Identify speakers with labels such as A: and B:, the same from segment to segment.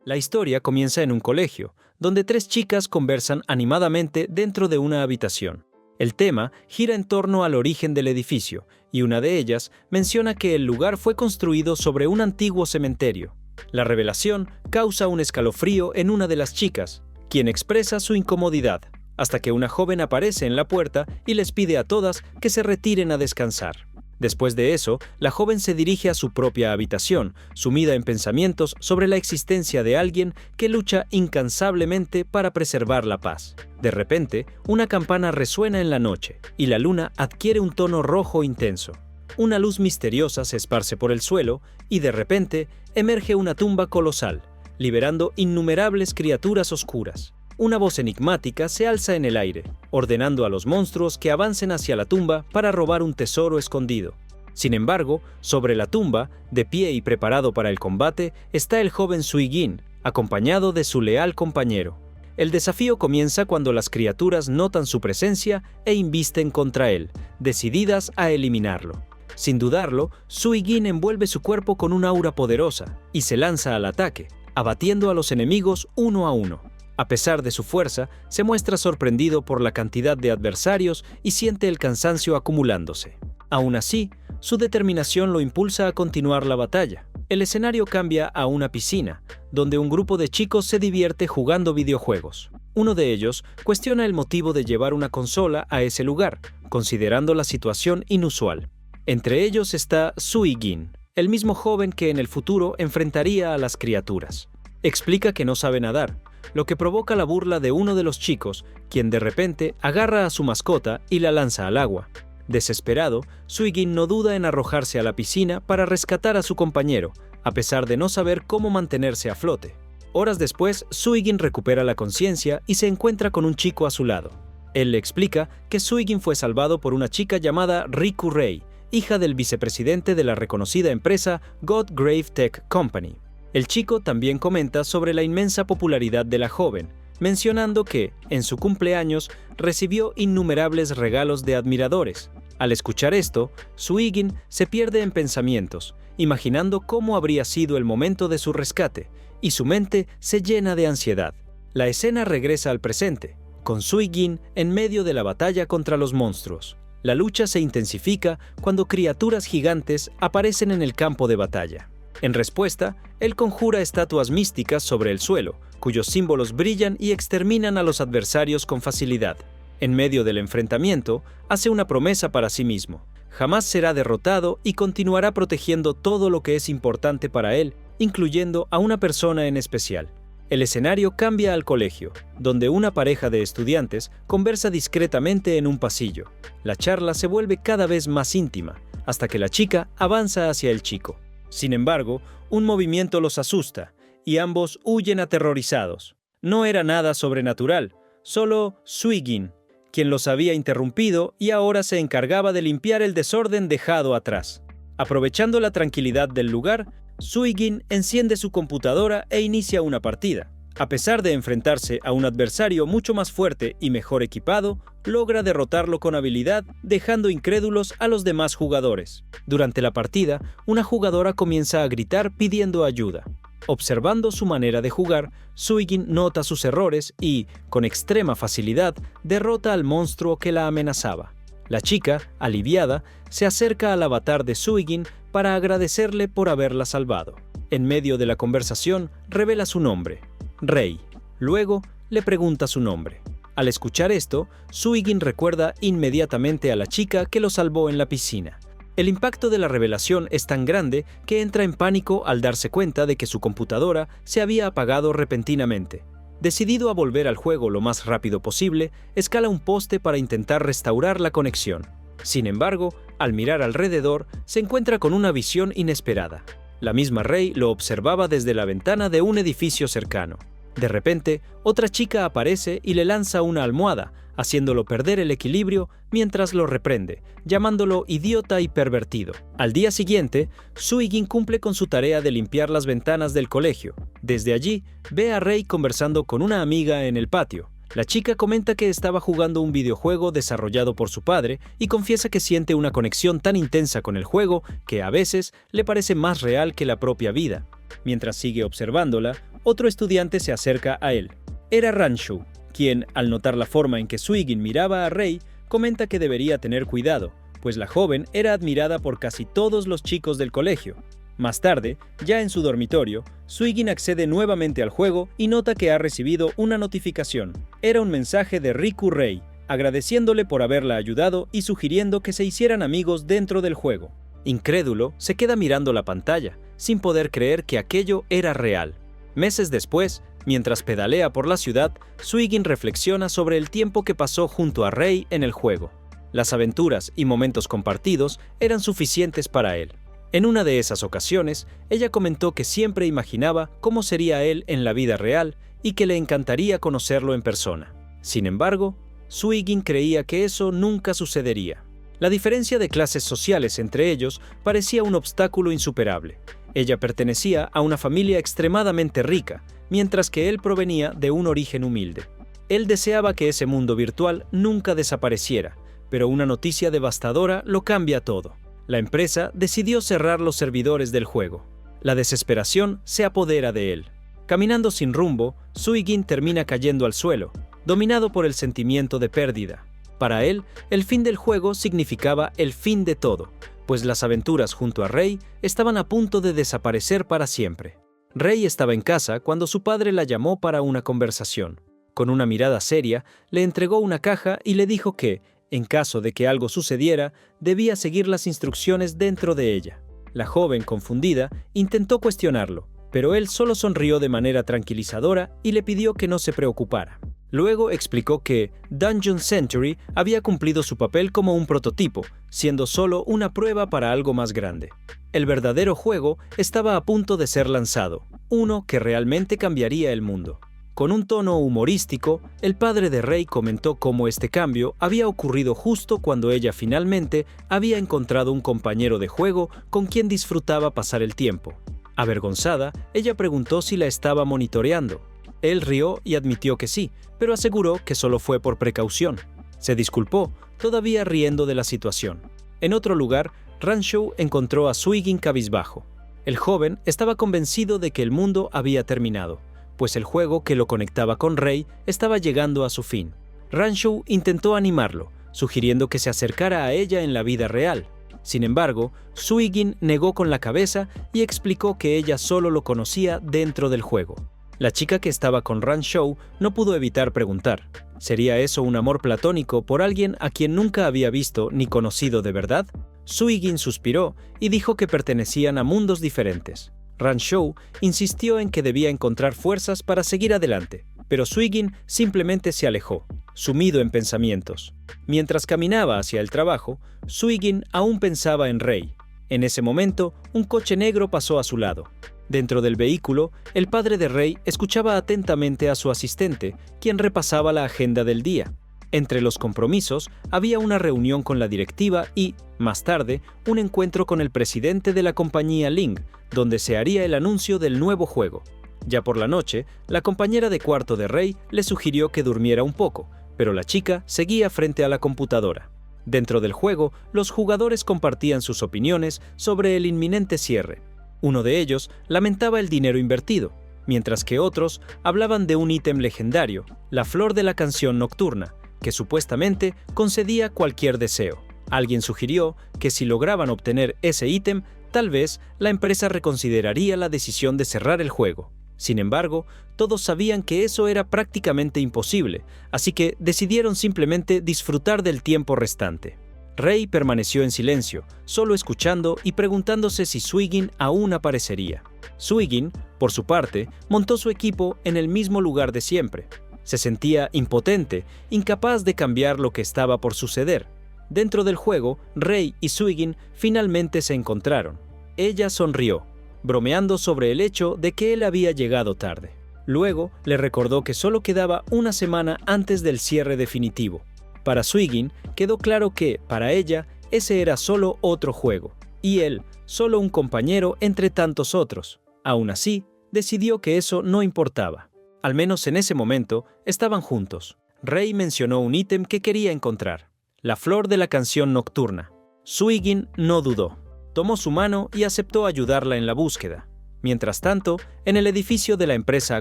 A: La historia comienza en un colegio, donde tres chicas conversan animadamente dentro de una habitación. El tema gira en torno al origen del edificio, y una de ellas menciona que el lugar fue construido sobre un antiguo cementerio. La revelación causa un escalofrío en una de las chicas, quien expresa su incomodidad, hasta que una joven aparece en la puerta y les pide a todas que se retiren a descansar. Después de eso, la joven se dirige a su propia habitación, sumida en pensamientos sobre la existencia de alguien que lucha incansablemente para preservar la paz. De repente, una campana resuena en la noche, y la luna adquiere un tono rojo intenso. Una luz misteriosa se esparce por el suelo, y de repente emerge una tumba colosal, liberando innumerables criaturas oscuras. Una voz enigmática se alza en el aire, ordenando a los monstruos que avancen hacia la tumba para robar un tesoro escondido. Sin embargo, sobre la tumba, de pie y preparado para el combate, está el joven Suigin, acompañado de su leal compañero. El desafío comienza cuando las criaturas notan su presencia e invisten contra él, decididas a eliminarlo. Sin dudarlo, Suigin envuelve su cuerpo con un aura poderosa y se lanza al ataque, abatiendo a los enemigos uno a uno. A pesar de su fuerza, se muestra sorprendido por la cantidad de adversarios y siente el cansancio acumulándose. Aún así, su determinación lo impulsa a continuar la batalla. El escenario cambia a una piscina, donde un grupo de chicos se divierte jugando videojuegos. Uno de ellos cuestiona el motivo de llevar una consola a ese lugar, considerando la situación inusual. Entre ellos está Suigin, el mismo joven que en el futuro enfrentaría a las criaturas. Explica que no sabe nadar, lo que provoca la burla de uno de los chicos, quien de repente agarra a su mascota y la lanza al agua. Desesperado, Suigin no duda en arrojarse a la piscina para rescatar a su compañero, a pesar de no saber cómo mantenerse a flote. Horas después, Suigin recupera la conciencia y se encuentra con un chico a su lado. Él le explica que Suigin fue salvado por una chica llamada Riku Rei, hija del vicepresidente de la reconocida empresa Godgrave Tech Company. El chico también comenta sobre la inmensa popularidad de la joven, mencionando que, en su cumpleaños, recibió innumerables regalos de admiradores. Al escuchar esto, Suigin se pierde en pensamientos, imaginando cómo habría sido el momento de su rescate, y su mente se llena de ansiedad. La escena regresa al presente, con Suigin en medio de la batalla contra los monstruos. La lucha se intensifica cuando criaturas gigantes aparecen en el campo de batalla. En respuesta, él conjura estatuas místicas sobre el suelo, cuyos símbolos brillan y exterminan a los adversarios con facilidad. En medio del enfrentamiento, hace una promesa para sí mismo. Jamás será derrotado y continuará protegiendo todo lo que es importante para él, incluyendo a una persona en especial. El escenario cambia al colegio, donde una pareja de estudiantes conversa discretamente en un pasillo. La charla se vuelve cada vez más íntima, hasta que la chica avanza hacia el chico. Sin embargo, un movimiento los asusta, y ambos huyen aterrorizados. No era nada sobrenatural, solo Suigin, quien los había interrumpido y ahora se encargaba de limpiar el desorden dejado atrás. Aprovechando la tranquilidad del lugar, Suigin enciende su computadora e inicia una partida. A pesar de enfrentarse a un adversario mucho más fuerte y mejor equipado, logra derrotarlo con habilidad, dejando incrédulos a los demás jugadores. Durante la partida, una jugadora comienza a gritar pidiendo ayuda. Observando su manera de jugar, Suigin nota sus errores y, con extrema facilidad, derrota al monstruo que la amenazaba. La chica, aliviada, se acerca al avatar de Suigin para agradecerle por haberla salvado. En medio de la conversación, revela su nombre, Rei. Luego, le pregunta su nombre. Al escuchar esto, Suigin recuerda inmediatamente a la chica que lo salvó en la piscina. El impacto de la revelación es tan grande que entra en pánico al darse cuenta de que su computadora se había apagado repentinamente. Decidido a volver al juego lo más rápido posible, escala un poste para intentar restaurar la conexión. Sin embargo, al mirar alrededor, se encuentra con una visión inesperada. La misma Rei lo observaba desde la ventana de un edificio cercano. De repente, otra chica aparece y le lanza una almohada, haciéndolo perder el equilibrio mientras lo reprende, llamándolo idiota y pervertido. Al día siguiente, Suigin cumple con su tarea de limpiar las ventanas del colegio. Desde allí, ve a Rei conversando con una amiga en el patio. La chica comenta que estaba jugando un videojuego desarrollado por su padre y confiesa que siente una conexión tan intensa con el juego que a veces le parece más real que la propia vida. Mientras sigue observándola, otro estudiante se acerca a él. Era Ranshou, quien, al notar la forma en que Suigin miraba a Rei, comenta que debería tener cuidado, pues la joven era admirada por casi todos los chicos del colegio. Más tarde, ya en su dormitorio, Suigin accede nuevamente al juego y nota que ha recibido una notificación. Era un mensaje de Riku Rei, agradeciéndole por haberla ayudado y sugiriendo que se hicieran amigos dentro del juego. Incrédulo, se queda mirando la pantalla, sin poder creer que aquello era real. Meses después, mientras pedalea por la ciudad, Suigin reflexiona sobre el tiempo que pasó junto a Rei en el juego. Las aventuras y momentos compartidos eran suficientes para él. En una de esas ocasiones, ella comentó que siempre imaginaba cómo sería él en la vida real y que le encantaría conocerlo en persona. Sin embargo, Suigin creía que eso nunca sucedería. La diferencia de clases sociales entre ellos parecía un obstáculo insuperable. Ella pertenecía a una familia extremadamente rica, mientras que él provenía de un origen humilde. Él deseaba que ese mundo virtual nunca desapareciera, pero una noticia devastadora lo cambia todo. La empresa decidió cerrar los servidores del juego. La desesperación se apodera de él. Caminando sin rumbo, Suigin termina cayendo al suelo, dominado por el sentimiento de pérdida. Para él, el fin del juego significaba el fin de todo, pues las aventuras junto a Rei estaban a punto de desaparecer para siempre. Rei estaba en casa cuando su padre la llamó para una conversación. Con una mirada seria, le entregó una caja y le dijo que, en caso de que algo sucediera, debía seguir las instrucciones dentro de ella. La joven, confundida, intentó cuestionarlo, pero él solo sonrió de manera tranquilizadora y le pidió que no se preocupara. Luego explicó que Dungeon Century había cumplido su papel como un prototipo, siendo solo una prueba para algo más grande. El verdadero juego estaba a punto de ser lanzado, uno que realmente cambiaría el mundo. Con un tono humorístico, el padre de Rei comentó cómo este cambio había ocurrido justo cuando ella finalmente había encontrado un compañero de juego con quien disfrutaba pasar el tiempo. Avergonzada, ella preguntó si la estaba monitoreando. Él rió y admitió que sí, pero aseguró que solo fue por precaución. Se disculpó, todavía riendo de la situación. En otro lugar, Ranshou encontró a Suigin cabizbajo. El joven estaba convencido de que el mundo había terminado, pues el juego que lo conectaba con Rei estaba llegando a su fin. Ranshou intentó animarlo, sugiriendo que se acercara a ella en la vida real. Sin embargo, Suigin negó con la cabeza y explicó que ella solo lo conocía dentro del juego. La chica que estaba con Ranshou no pudo evitar preguntar, ¿sería eso un amor platónico por alguien a quien nunca había visto ni conocido de verdad? Suigin suspiró y dijo que pertenecían a mundos diferentes. Ranshou insistió en que debía encontrar fuerzas para seguir adelante, pero Suigin simplemente se alejó, sumido en pensamientos. Mientras caminaba hacia el trabajo, Suigin aún pensaba en Rei. En ese momento, un coche negro pasó a su lado. Dentro del vehículo, el padre de Rei escuchaba atentamente a su asistente, quien repasaba la agenda del día. Entre los compromisos, había una reunión con la directiva y, más tarde, un encuentro con el presidente de la compañía Ling, donde se haría el anuncio del nuevo juego. Ya por la noche, la compañera de cuarto de Rei le sugirió que durmiera un poco, pero la chica seguía frente a la computadora. Dentro del juego, los jugadores compartían sus opiniones sobre el inminente cierre. Uno de ellos lamentaba el dinero invertido, mientras que otros hablaban de un ítem legendario, la flor de la canción nocturna, que supuestamente concedía cualquier deseo. Alguien sugirió que si lograban obtener ese ítem, tal vez la empresa reconsideraría la decisión de cerrar el juego. Sin embargo, todos sabían que eso era prácticamente imposible, así que decidieron simplemente disfrutar del tiempo restante. Rei permaneció en silencio, solo escuchando y preguntándose si Suigin aún aparecería. Suigin, por su parte, montó su equipo en el mismo lugar de siempre. Se sentía impotente, incapaz de cambiar lo que estaba por suceder. Dentro del juego, Rei y Suigin finalmente se encontraron. Ella sonrió, bromeando sobre el hecho de que él había llegado tarde. Luego le recordó que solo quedaba una semana antes del cierre definitivo. Para Suigin quedó claro que, para ella, ese era solo otro juego, y él, solo un compañero entre tantos otros. Aún así, decidió que eso no importaba. Al menos en ese momento, estaban juntos. Rei mencionó un ítem que quería encontrar, la flor de la canción nocturna. Suigin no dudó. Tomó su mano y aceptó ayudarla en la búsqueda. Mientras tanto, en el edificio de la empresa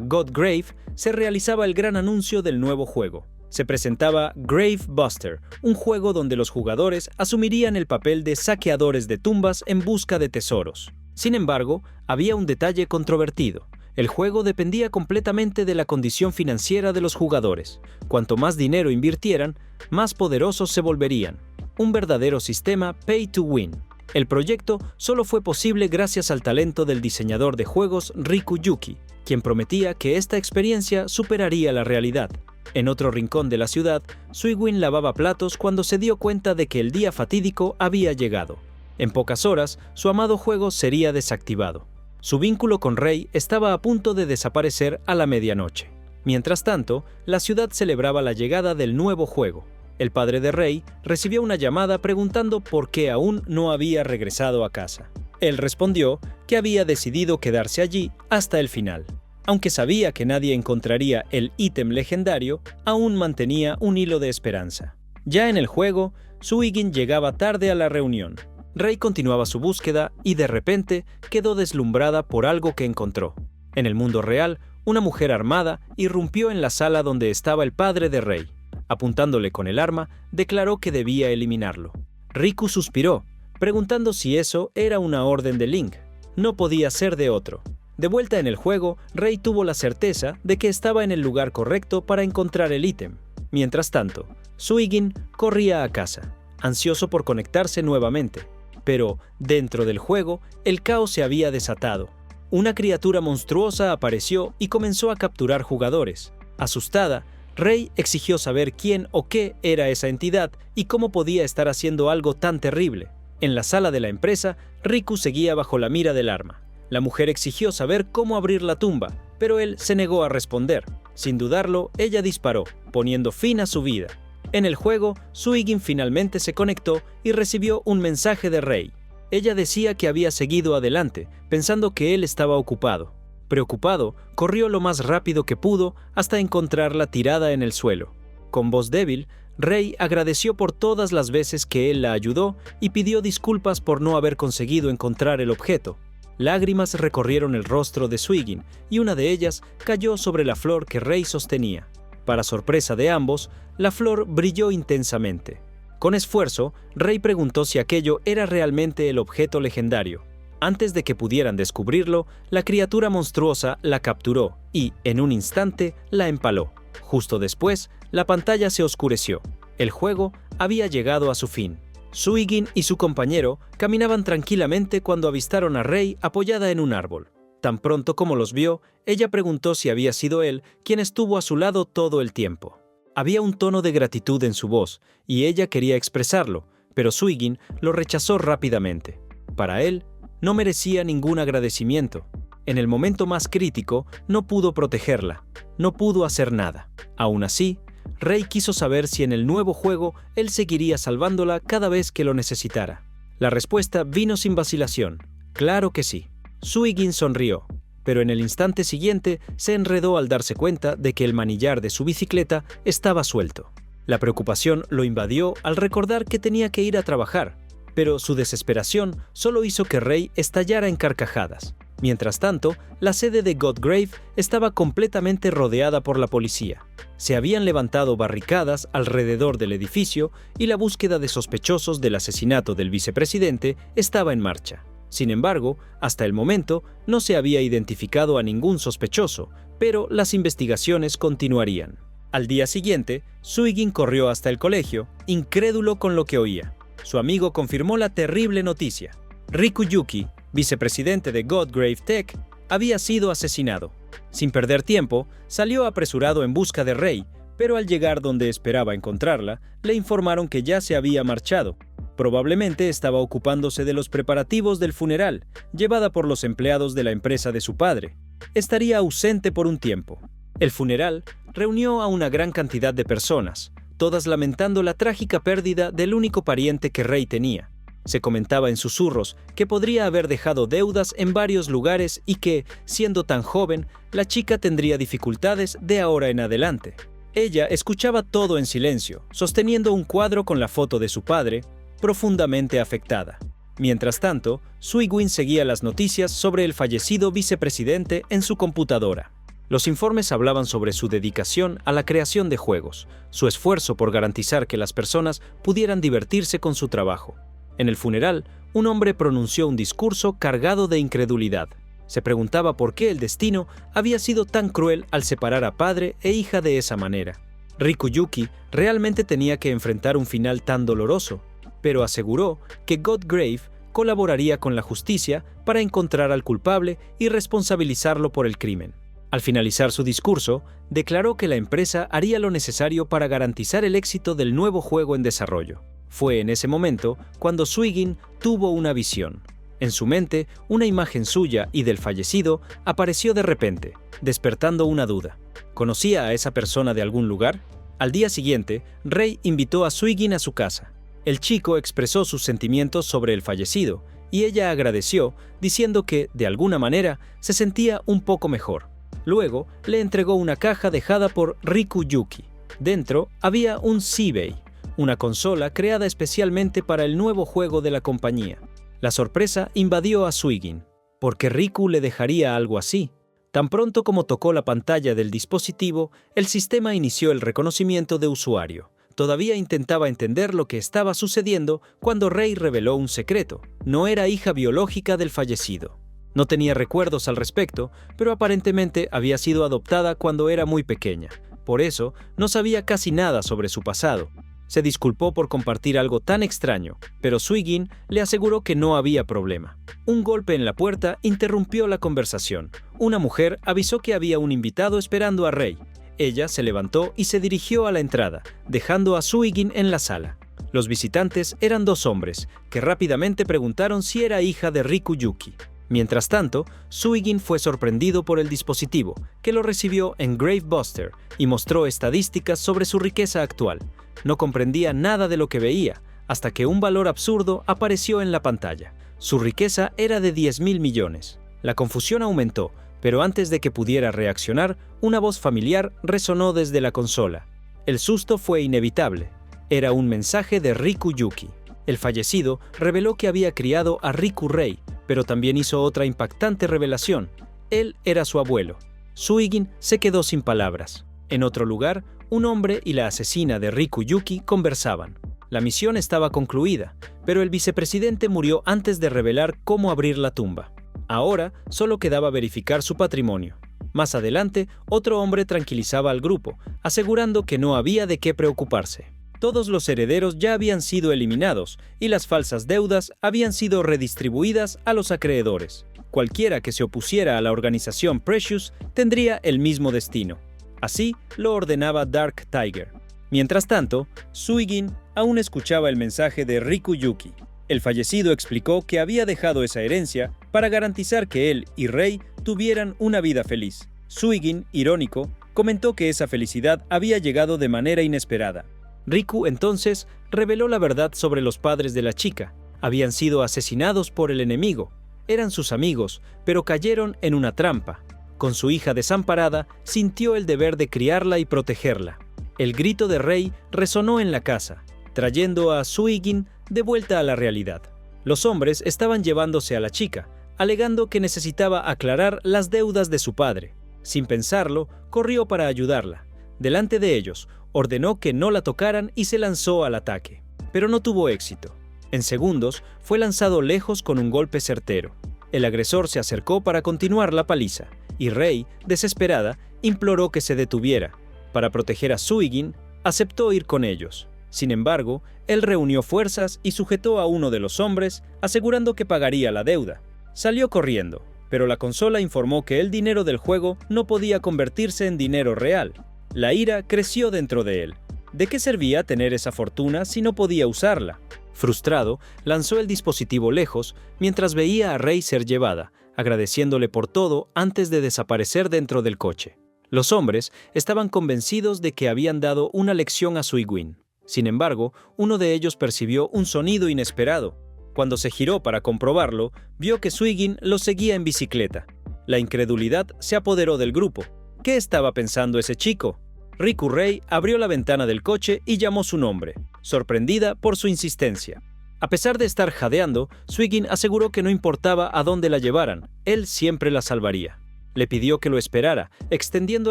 A: Godgrave se realizaba el gran anuncio del nuevo juego. Se presentaba Grave Buster, un juego donde los jugadores asumirían el papel de saqueadores de tumbas en busca de tesoros. Sin embargo, había un detalle controvertido. El juego dependía completamente de la condición financiera de los jugadores. Cuanto más dinero invirtieran, más poderosos se volverían. Un verdadero sistema pay to win. El proyecto solo fue posible gracias al talento del diseñador de juegos Riku Yuki, quien prometía que esta experiencia superaría la realidad. En otro rincón de la ciudad, Suiwin lavaba platos cuando se dio cuenta de que el día fatídico había llegado. En pocas horas, su amado juego sería desactivado. Su vínculo con Rei estaba a punto de desaparecer a la medianoche. Mientras tanto, la ciudad celebraba la llegada del nuevo juego. El padre de Rei recibió una llamada preguntando por qué aún no había regresado a casa. Él respondió que había decidido quedarse allí hasta el final. Aunque sabía que nadie encontraría el ítem legendario, aún mantenía un hilo de esperanza. Ya en el juego, Suigin llegaba tarde a la reunión. Rei continuaba su búsqueda y de repente quedó deslumbrada por algo que encontró. En el mundo real, una mujer armada irrumpió en la sala donde estaba el padre de Rei. Apuntándole con el arma, declaró que debía eliminarlo. Riku suspiró, preguntando si eso era una orden de Link. No podía ser de otro. De vuelta en el juego, Rei tuvo la certeza de que estaba en el lugar correcto para encontrar el ítem. Mientras tanto, Suigin corría a casa, ansioso por conectarse nuevamente. Pero, dentro del juego, el caos se había desatado. Una criatura monstruosa apareció y comenzó a capturar jugadores. Asustada, Rei exigió saber quién o qué era esa entidad y cómo podía estar haciendo algo tan terrible. En la sala de la empresa, Riku seguía bajo la mira del arma. La mujer exigió saber cómo abrir la tumba, pero él se negó a responder. Sin dudarlo, ella disparó, poniendo fin a su vida. En el juego, Suigin finalmente se conectó y recibió un mensaje de Rei. Ella decía que había seguido adelante, pensando que él estaba ocupado. Preocupado, corrió lo más rápido que pudo hasta encontrarla tirada en el suelo. Con voz débil, Rei agradeció por todas las veces que él la ayudó y pidió disculpas por no haber conseguido encontrar el objeto. Lágrimas recorrieron el rostro de Suigin y una de ellas cayó sobre la flor que Rei sostenía. Para sorpresa de ambos, la flor brilló intensamente. Con esfuerzo, Rei preguntó si aquello era realmente el objeto legendario. Antes de que pudieran descubrirlo, la criatura monstruosa la capturó y, en un instante, la empaló. Justo después, la pantalla se oscureció. El juego había llegado a su fin. Suigin y su compañero caminaban tranquilamente cuando avistaron a Rei apoyada en un árbol. Tan pronto como los vio, ella preguntó si había sido él quien estuvo a su lado todo el tiempo. Había un tono de gratitud en su voz, y ella quería expresarlo, pero Suigin lo rechazó rápidamente. Para él, no merecía ningún agradecimiento. En el momento más crítico, no pudo protegerla, no pudo hacer nada. Aún así, Rei quiso saber si en el nuevo juego él seguiría salvándola cada vez que lo necesitara. La respuesta vino sin vacilación. Claro que sí. Suigin sonrió, pero en el instante siguiente se enredó al darse cuenta de que el manillar de su bicicleta estaba suelto. La preocupación lo invadió al recordar que tenía que ir a trabajar, pero su desesperación solo hizo que Rei estallara en carcajadas. Mientras tanto, la sede de Godgrave estaba completamente rodeada por la policía. Se habían levantado barricadas alrededor del edificio y la búsqueda de sospechosos del asesinato del vicepresidente estaba en marcha. Sin embargo, hasta el momento no se había identificado a ningún sospechoso, pero las investigaciones continuarían. Al día siguiente, Suigin corrió hasta el colegio, incrédulo con lo que oía. Su amigo confirmó la terrible noticia. Riku Yuki, vicepresidente de Godgrave Tech, había sido asesinado. Sin perder tiempo, salió apresurado en busca de Rei, pero al llegar donde esperaba encontrarla, le informaron que ya se había marchado. Probablemente estaba ocupándose de los preparativos del funeral, llevada por los empleados de la empresa de su padre. Estaría ausente por un tiempo. El funeral reunió a una gran cantidad de personas, todas lamentando la trágica pérdida del único pariente que Rei tenía. Se comentaba en susurros que podría haber dejado deudas en varios lugares y que, siendo tan joven, la chica tendría dificultades de ahora en adelante. Ella escuchaba todo en silencio, sosteniendo un cuadro con la foto de su padre, profundamente afectada. Mientras tanto, Suigwin seguía las noticias sobre el fallecido vicepresidente en su computadora. Los informes hablaban sobre su dedicación a la creación de juegos, su esfuerzo por garantizar que las personas pudieran divertirse con su trabajo. En el funeral, un hombre pronunció un discurso cargado de incredulidad. Se preguntaba por qué el destino había sido tan cruel al separar a padre e hija de esa manera. Rikuyuki realmente tenía que enfrentar un final tan doloroso, pero aseguró que Godgrave colaboraría con la justicia para encontrar al culpable y responsabilizarlo por el crimen. Al finalizar su discurso, declaró que la empresa haría lo necesario para garantizar el éxito del nuevo juego en desarrollo. Fue en ese momento cuando Suigin tuvo una visión. En su mente, una imagen suya y del fallecido apareció de repente, despertando una duda. ¿Conocía a esa persona de algún lugar? Al día siguiente, Rei invitó a Suigin a su casa. El chico expresó sus sentimientos sobre el fallecido, y ella agradeció, diciendo que, de alguna manera, se sentía un poco mejor. Luego, le entregó una caja dejada por Rikuyuki. Dentro había un Seibei, una consola creada especialmente para el nuevo juego de la compañía. La sorpresa invadió a Suigin. ¿Por qué Riku le dejaría algo así? Tan pronto como tocó la pantalla del dispositivo, el sistema inició el reconocimiento de usuario. Todavía intentaba entender lo que estaba sucediendo cuando Rei reveló un secreto. No era hija biológica del fallecido. No tenía recuerdos al respecto, pero aparentemente había sido adoptada cuando era muy pequeña. Por eso, no sabía casi nada sobre su pasado. Se disculpó por compartir algo tan extraño, pero Suigin le aseguró que no había problema. Un golpe en la puerta interrumpió la conversación. Una mujer avisó que había un invitado esperando a Rei. Ella se levantó y se dirigió a la entrada, dejando a Suigin en la sala. Los visitantes eran dos hombres, que rápidamente preguntaron si era hija de Rikuyuki. Mientras tanto, Suigin fue sorprendido por el dispositivo, que lo recibió en Gravebuster y mostró estadísticas sobre su riqueza actual. No comprendía nada de lo que veía, hasta que un valor absurdo apareció en la pantalla. Su riqueza era de 10.000 millones. La confusión aumentó, pero antes de que pudiera reaccionar, una voz familiar resonó desde la consola. El susto fue inevitable. Era un mensaje de Rikuyuki. El fallecido reveló que había criado a Riku Rei, pero también hizo otra impactante revelación. Él era su abuelo. Suigin se quedó sin palabras. En otro lugar, un hombre y la asesina de Rikuyuki conversaban. La misión estaba concluida, pero el vicepresidente murió antes de revelar cómo abrir la tumba. Ahora solo quedaba verificar su patrimonio. Más adelante, otro hombre tranquilizaba al grupo, asegurando que no había de qué preocuparse. Todos los herederos ya habían sido eliminados y las falsas deudas habían sido redistribuidas a los acreedores. Cualquiera que se opusiera a la organización Precious tendría el mismo destino. Así lo ordenaba Dark Tiger. Mientras tanto, Suigin aún escuchaba el mensaje de Rikuyuki. El fallecido explicó que había dejado esa herencia para garantizar que él y Rei tuvieran una vida feliz. Suigin, irónico, comentó que esa felicidad había llegado de manera inesperada. Riku entonces reveló la verdad sobre los padres de la chica. Habían sido asesinados por el enemigo. Eran sus amigos, pero cayeron en una trampa. Con su hija desamparada, sintió el deber de criarla y protegerla. El grito de Rei resonó en la casa, trayendo a Suigin de vuelta a la realidad. Los hombres estaban llevándose a la chica, alegando que necesitaba aclarar las deudas de su padre. Sin pensarlo, corrió para ayudarla. Delante de ellos, ordenó que no la tocaran y se lanzó al ataque. Pero no tuvo éxito. En segundos, fue lanzado lejos con un golpe certero. El agresor se acercó para continuar la paliza, y Rei, desesperada, imploró que se detuviera. Para proteger a Suigin, aceptó ir con ellos. Sin embargo, él reunió fuerzas y sujetó a uno de los hombres, asegurando que pagaría la deuda. Salió corriendo, pero la consola informó que el dinero del juego no podía convertirse en dinero real. La ira creció dentro de él. ¿De qué servía tener esa fortuna si no podía usarla? Frustrado, lanzó el dispositivo lejos mientras veía a Rei ser llevada, agradeciéndole por todo antes de desaparecer dentro del coche. Los hombres estaban convencidos de que habían dado una lección a Suigin. Sin embargo, uno de ellos percibió un sonido inesperado. Cuando se giró para comprobarlo, vio que Suigin lo seguía en bicicleta. La incredulidad se apoderó del grupo. ¿Qué estaba pensando ese chico? Riku Rei abrió la ventana del coche y llamó su nombre, sorprendida por su insistencia. A pesar de estar jadeando, Suigin aseguró que no importaba a dónde la llevaran, él siempre la salvaría. Le pidió que lo esperara, extendiendo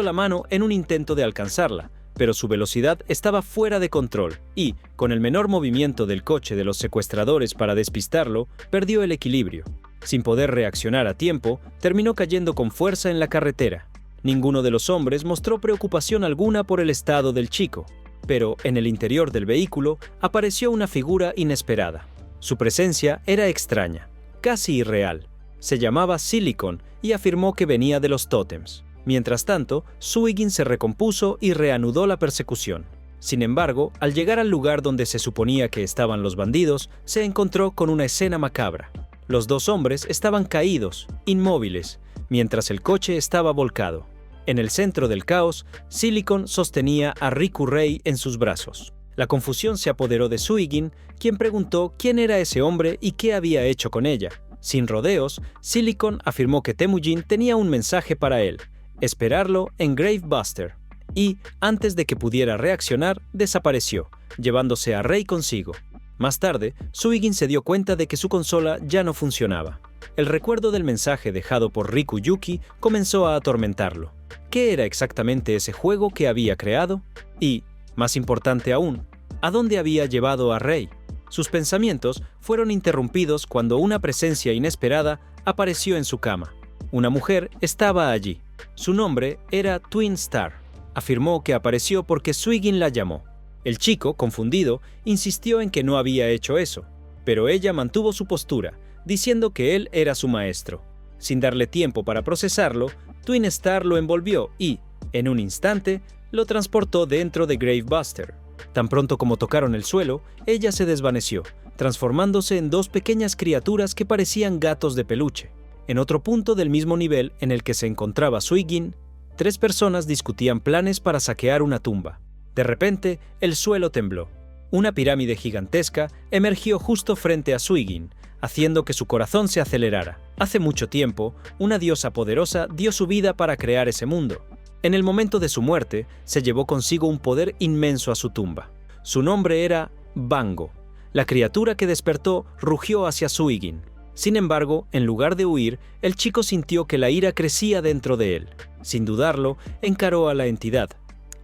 A: la mano en un intento de alcanzarla, pero su velocidad estaba fuera de control y, con el menor movimiento del coche de los secuestradores para despistarlo, perdió el equilibrio. Sin poder reaccionar a tiempo, terminó cayendo con fuerza en la carretera. Ninguno de los hombres mostró preocupación alguna por el estado del chico, pero en el interior del vehículo apareció una figura inesperada. Su presencia era extraña, casi irreal. Se llamaba Silicon y afirmó que venía de los tótems. Mientras tanto, Suigin se recompuso y reanudó la persecución. Sin embargo, al llegar al lugar donde se suponía que estaban los bandidos, se encontró con una escena macabra. Los dos hombres estaban caídos, inmóviles, mientras el coche estaba volcado. En el centro del caos, Silicon sostenía a Riku Rei en sus brazos. La confusión se apoderó de Suigin, quien preguntó quién era ese hombre y qué había hecho con ella. Sin rodeos, Silicon afirmó que Temujin tenía un mensaje para él: esperarlo en Gravebuster. Y, antes de que pudiera reaccionar, desapareció, llevándose a Rei consigo. Más tarde, Suigin se dio cuenta de que su consola ya no funcionaba. El recuerdo del mensaje dejado por Riku Yuki comenzó a atormentarlo. ¿Qué era exactamente ese juego que había creado? Y, más importante aún, ¿a dónde había llevado a Rei? Sus pensamientos fueron interrumpidos cuando una presencia inesperada apareció en su cama. Una mujer estaba allí. Su nombre era Twin Star. Afirmó que apareció porque Suigin la llamó. El chico, confundido, insistió en que no había hecho eso, pero ella mantuvo su postura, diciendo que él era su maestro. Sin darle tiempo para procesarlo, Twin Star lo envolvió y, en un instante, lo transportó dentro de Gravebuster. Tan pronto como tocaron el suelo, ella se desvaneció, transformándose en dos pequeñas criaturas que parecían gatos de peluche. En otro punto del mismo nivel en el que se encontraba Suigin, 3 personas discutían planes para saquear una tumba. De repente, el suelo tembló. Una pirámide gigantesca emergió justo frente a Suigin, haciendo que su corazón se acelerara. Hace mucho tiempo, una diosa poderosa dio su vida para crear ese mundo. En el momento de su muerte, se llevó consigo un poder inmenso a su tumba. Su nombre era Bango. La criatura que despertó rugió hacia Suigin. Sin embargo, en lugar de huir, el chico sintió que la ira crecía dentro de él. Sin dudarlo, encaró a la entidad.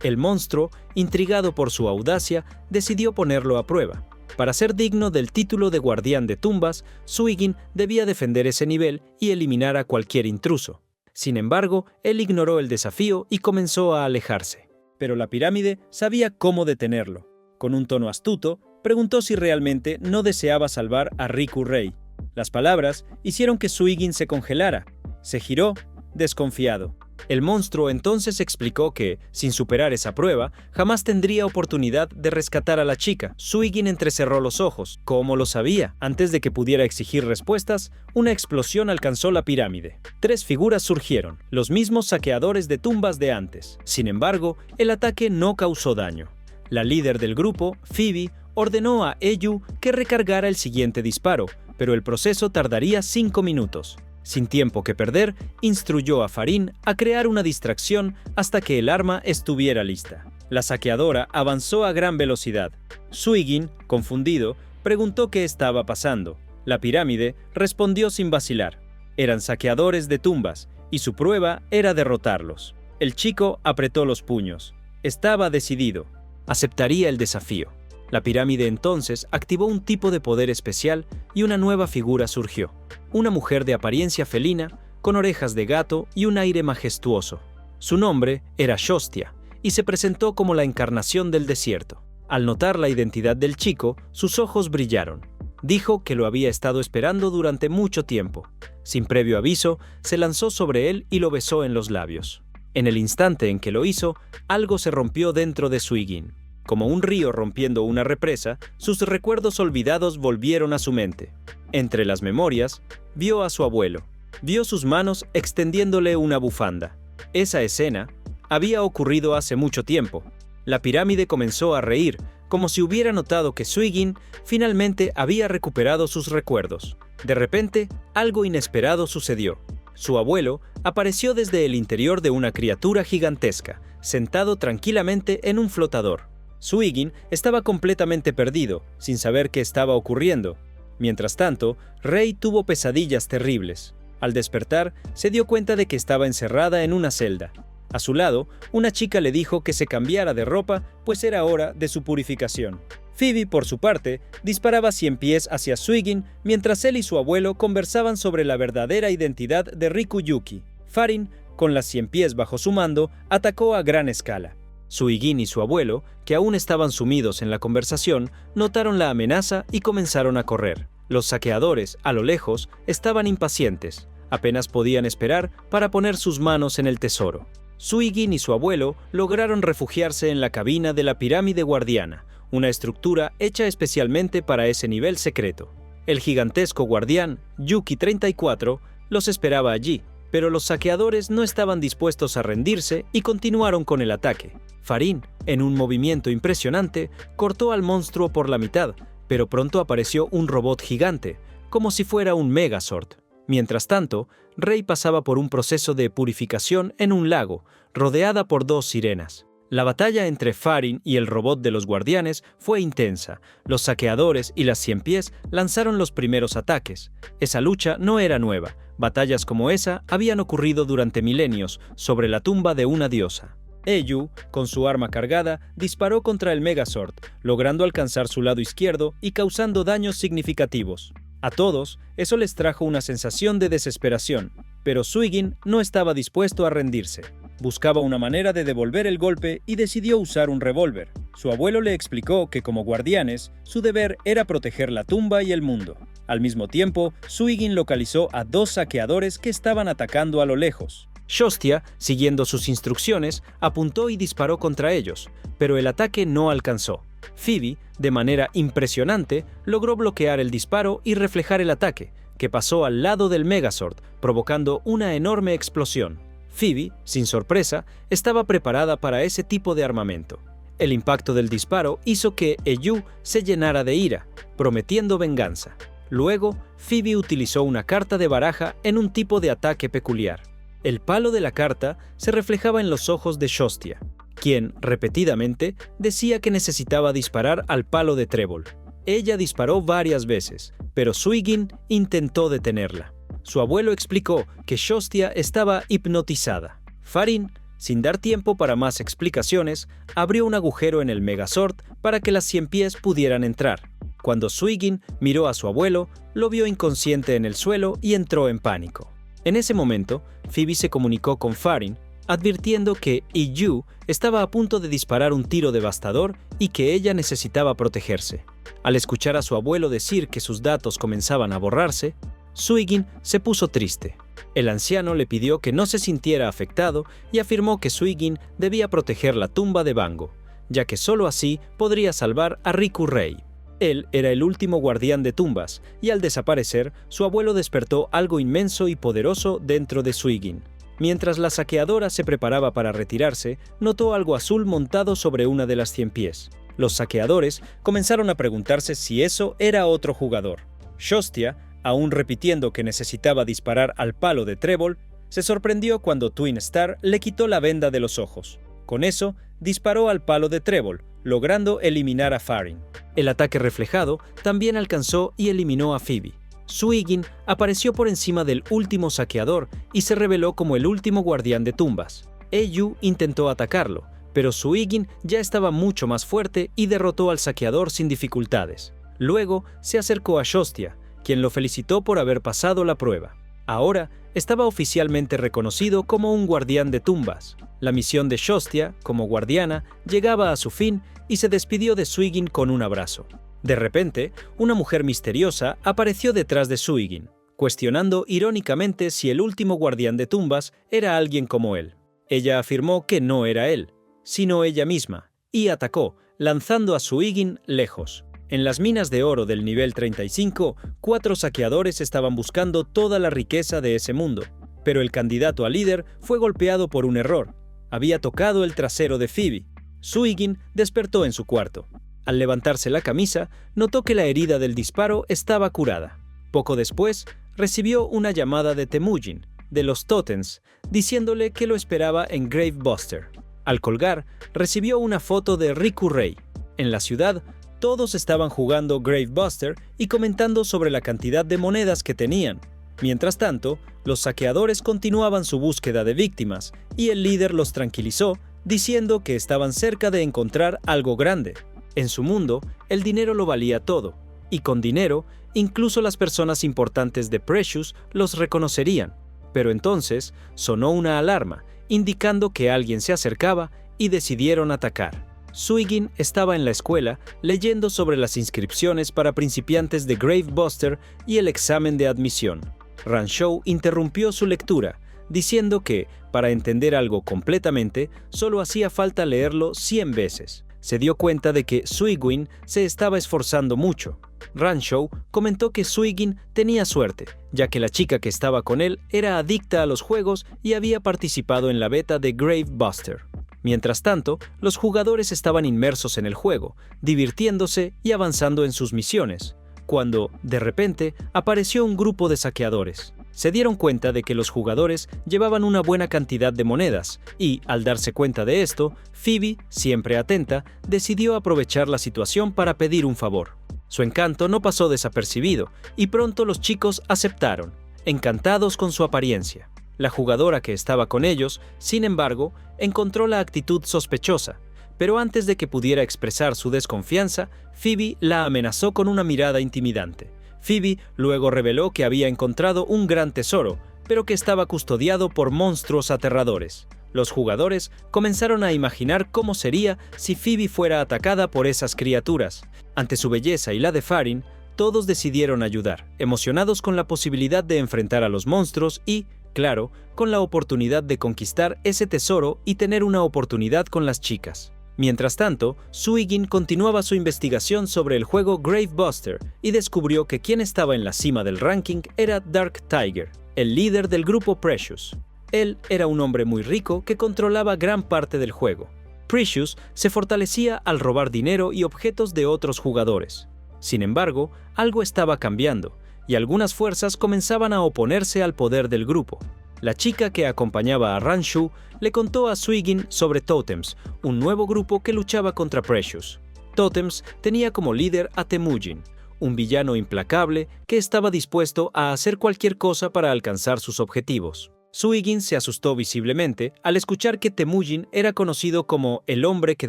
A: El monstruo, intrigado por su audacia, decidió ponerlo a prueba. Para ser digno del título de guardián de tumbas, Suigin debía defender ese nivel y eliminar a cualquier intruso. Sin embargo, él ignoró el desafío y comenzó a alejarse. Pero la pirámide sabía cómo detenerlo. Con un tono astuto, preguntó si realmente no deseaba salvar a Riku Rei. Las palabras hicieron que Suigin se congelara. Se giró, desconfiado. El monstruo entonces explicó que, sin superar esa prueba, jamás tendría oportunidad de rescatar a la chica. Suigin entrecerró los ojos. ¿Cómo lo sabía? Antes de que pudiera exigir respuestas, una explosión alcanzó la pirámide. 3 figuras surgieron, los mismos saqueadores de tumbas de antes. Sin embargo, el ataque no causó daño. La líder del grupo, Phoebe, ordenó a Eyu que recargara el siguiente disparo, pero el proceso tardaría 5 minutos. Sin tiempo que perder, instruyó a Farin a crear una distracción hasta que el arma estuviera lista. La saqueadora avanzó a gran velocidad. Suigin, confundido, preguntó qué estaba pasando. La pirámide respondió sin vacilar. Eran saqueadores de tumbas, y su prueba era derrotarlos. El chico apretó los puños. Estaba decidido. Aceptaría el desafío. La pirámide entonces activó un tipo de poder especial y una nueva figura surgió. Una mujer de apariencia felina, con orejas de gato y un aire majestuoso. Su nombre era Shostia, y se presentó como la encarnación del desierto. Al notar la identidad del chico, sus ojos brillaron. Dijo que lo había estado esperando durante mucho tiempo. Sin previo aviso, se lanzó sobre él y lo besó en los labios. En el instante en que lo hizo, algo se rompió dentro de Suigin. Como un río rompiendo una represa, sus recuerdos olvidados volvieron a su mente. Entre las memorias, vio a su abuelo. Vio sus manos extendiéndole una bufanda. Esa escena había ocurrido hace mucho tiempo. La pirámide comenzó a reír, como si hubiera notado que Suigin finalmente había recuperado sus recuerdos. De repente, algo inesperado sucedió. Su abuelo apareció desde el interior de una criatura gigantesca, sentado tranquilamente en un flotador. Suigin estaba completamente perdido, sin saber qué estaba ocurriendo. Mientras tanto, Rei tuvo pesadillas terribles. Al despertar, se dio cuenta de que estaba encerrada en una celda. A su lado, una chica le dijo que se cambiara de ropa, pues era hora de su purificación. Phoebe, por su parte, disparaba 100 pies hacia Suigin mientras él y su abuelo conversaban sobre la verdadera identidad de Rikuyuki. Farin, con las 100 pies bajo su mando, atacó a gran escala. Suigin y su abuelo, que aún estaban sumidos en la conversación, notaron la amenaza y comenzaron a correr. Los saqueadores, a lo lejos, estaban impacientes. Apenas podían esperar para poner sus manos en el tesoro. Suigin y su abuelo lograron refugiarse en la cabina de la pirámide guardiana, una estructura hecha especialmente para ese nivel secreto. El gigantesco guardián, Yuki 34, los esperaba allí, pero los saqueadores no estaban dispuestos a rendirse y continuaron con el ataque. Farin, en un movimiento impresionante, cortó al monstruo por la mitad, pero pronto apareció un robot gigante, como si fuera un Megazord. Mientras tanto, Rei pasaba por un proceso de purificación en un lago, rodeada por 2 sirenas. La batalla entre Farin y el robot de los guardianes fue intensa. Los saqueadores y las 100 pies lanzaron los primeros ataques. Esa lucha no era nueva. Batallas como esa habían ocurrido durante milenios sobre la tumba de una diosa. Eiju, con su arma cargada, disparó contra el Megazord, logrando alcanzar su lado izquierdo y causando daños significativos. A todos, eso les trajo una sensación de desesperación, pero Suigin no estaba dispuesto a rendirse. Buscaba una manera de devolver el golpe y decidió usar un revólver. Su abuelo le explicó que como guardianes, su deber era proteger la tumba y el mundo. Al mismo tiempo, Suigin localizó a 2 saqueadores que estaban atacando a lo lejos. Shostia, siguiendo sus instrucciones, apuntó y disparó contra ellos, pero el ataque no alcanzó. Phoebe, de manera impresionante, logró bloquear el disparo y reflejar el ataque, que pasó al lado del Megazord, provocando una enorme explosión. Phoebe, sin sorpresa, estaba preparada para ese tipo de armamento. El impacto del disparo hizo que Eiju se llenara de ira, prometiendo venganza. Luego, Phoebe utilizó una carta de baraja en un tipo de ataque peculiar. El palo de la carta se reflejaba en los ojos de Shostia, quien, repetidamente, decía que necesitaba disparar al palo de trébol. Ella disparó varias veces, pero Suigin intentó detenerla. Su abuelo explicó que Shostia estaba hipnotizada. Farin, sin dar tiempo para más explicaciones, abrió un agujero en el Megazord para que las 100 pies pudieran entrar. Cuando Suigin miró a su abuelo, lo vio inconsciente en el suelo y entró en pánico. En ese momento, Phoebe se comunicó con Farin, advirtiendo que Eiju estaba a punto de disparar un tiro devastador y que ella necesitaba protegerse. Al escuchar a su abuelo decir que sus datos comenzaban a borrarse, Suigin se puso triste. El anciano le pidió que no se sintiera afectado y afirmó que Suigin debía proteger la tumba de Bango, ya que solo así podría salvar a Riku Rei. Él era el último guardián de tumbas, y al desaparecer, su abuelo despertó algo inmenso y poderoso dentro de Suigin. Mientras la saqueadora se preparaba para retirarse, notó algo azul montado sobre una de las 100 pies. Los saqueadores comenzaron a preguntarse si eso era otro jugador. Shostia, aún repitiendo que necesitaba disparar al palo de trébol, se sorprendió cuando Twin Star le quitó la venda de los ojos. Con eso, disparó al palo de trébol, logrando eliminar a Farin. El ataque reflejado también alcanzó y eliminó a Phoebe. Suigin apareció por encima del último saqueador y se reveló como el último guardián de tumbas. Eiju intentó atacarlo, pero Suigin ya estaba mucho más fuerte y derrotó al saqueador sin dificultades. Luego se acercó a Shostia, quien lo felicitó por haber pasado la prueba. Ahora estaba oficialmente reconocido como un guardián de tumbas. La misión de Shostia, como guardiana, llegaba a su fin y se despidió de Suigin con un abrazo. De repente, una mujer misteriosa apareció detrás de Suigin, cuestionando irónicamente si el último guardián de tumbas era alguien como él. Ella afirmó que no era él, sino ella misma, y atacó, lanzando a Suigin lejos. En las minas de oro del nivel 35, 4 saqueadores estaban buscando toda la riqueza de ese mundo, pero el candidato a líder fue golpeado por un error. Había tocado el trasero de Phoebe. Suigin despertó en su cuarto. Al levantarse la camisa, notó que la herida del disparo estaba curada. Poco después, recibió una llamada de Temujin, de los Totems, diciéndole que lo esperaba en Gravebuster. Al colgar, recibió una foto de Riku Rei, En la ciudad, todos estaban jugando Grave Buster y comentando sobre la cantidad de monedas que tenían. Mientras tanto, los saqueadores continuaban su búsqueda de víctimas y el líder los tranquilizó diciendo que estaban cerca de encontrar algo grande. En su mundo, el dinero lo valía todo, y con dinero, incluso las personas importantes de Precious los reconocerían. Pero entonces sonó una alarma, indicando que alguien se acercaba y decidieron atacar. Suigin estaba en la escuela leyendo sobre las inscripciones para principiantes de Grave Buster y el examen de admisión. Ranshou interrumpió su lectura, diciendo que, para entender algo completamente, solo hacía falta leerlo 100 veces. Se dio cuenta de que Suigin se estaba esforzando mucho. Ranshou comentó que Suigin tenía suerte, ya que la chica que estaba con él era adicta a los juegos y había participado en la beta de Grave Buster. Mientras tanto, los jugadores estaban inmersos en el juego, divirtiéndose y avanzando en sus misiones, cuando, de repente, apareció un grupo de saqueadores. Se dieron cuenta de que los jugadores llevaban una buena cantidad de monedas y, al darse cuenta de esto, Phoebe, siempre atenta, decidió aprovechar la situación para pedir un favor. Su encanto no pasó desapercibido y pronto los chicos aceptaron, encantados con su apariencia. La jugadora que estaba con ellos, sin embargo, encontró la actitud sospechosa, pero antes de que pudiera expresar su desconfianza, Phoebe la amenazó con una mirada intimidante. Phoebe luego reveló que había encontrado un gran tesoro, pero que estaba custodiado por monstruos aterradores. Los jugadores comenzaron a imaginar cómo sería si Phoebe fuera atacada por esas criaturas. Ante su belleza y la de Farin, todos decidieron ayudar, emocionados con la posibilidad de enfrentar a los monstruos y, claro, con la oportunidad de conquistar ese tesoro y tener una oportunidad con las chicas. Mientras tanto, Suigin continuaba su investigación sobre el juego Grave Buster y descubrió que quien estaba en la cima del ranking era Dark Tiger, el líder del grupo Precious. Él era un hombre muy rico que controlaba gran parte del juego. Precious se fortalecía al robar dinero y objetos de otros jugadores. Sin embargo, algo estaba cambiando, y algunas fuerzas comenzaban a oponerse al poder del grupo. La chica que acompañaba a Ranshou le contó a Suigin sobre Totems, un nuevo grupo que luchaba contra Precious. Totems tenía como líder a Temujin, un villano implacable que estaba dispuesto a hacer cualquier cosa para alcanzar sus objetivos. Suigin se asustó visiblemente al escuchar que Temujin era conocido como el hombre que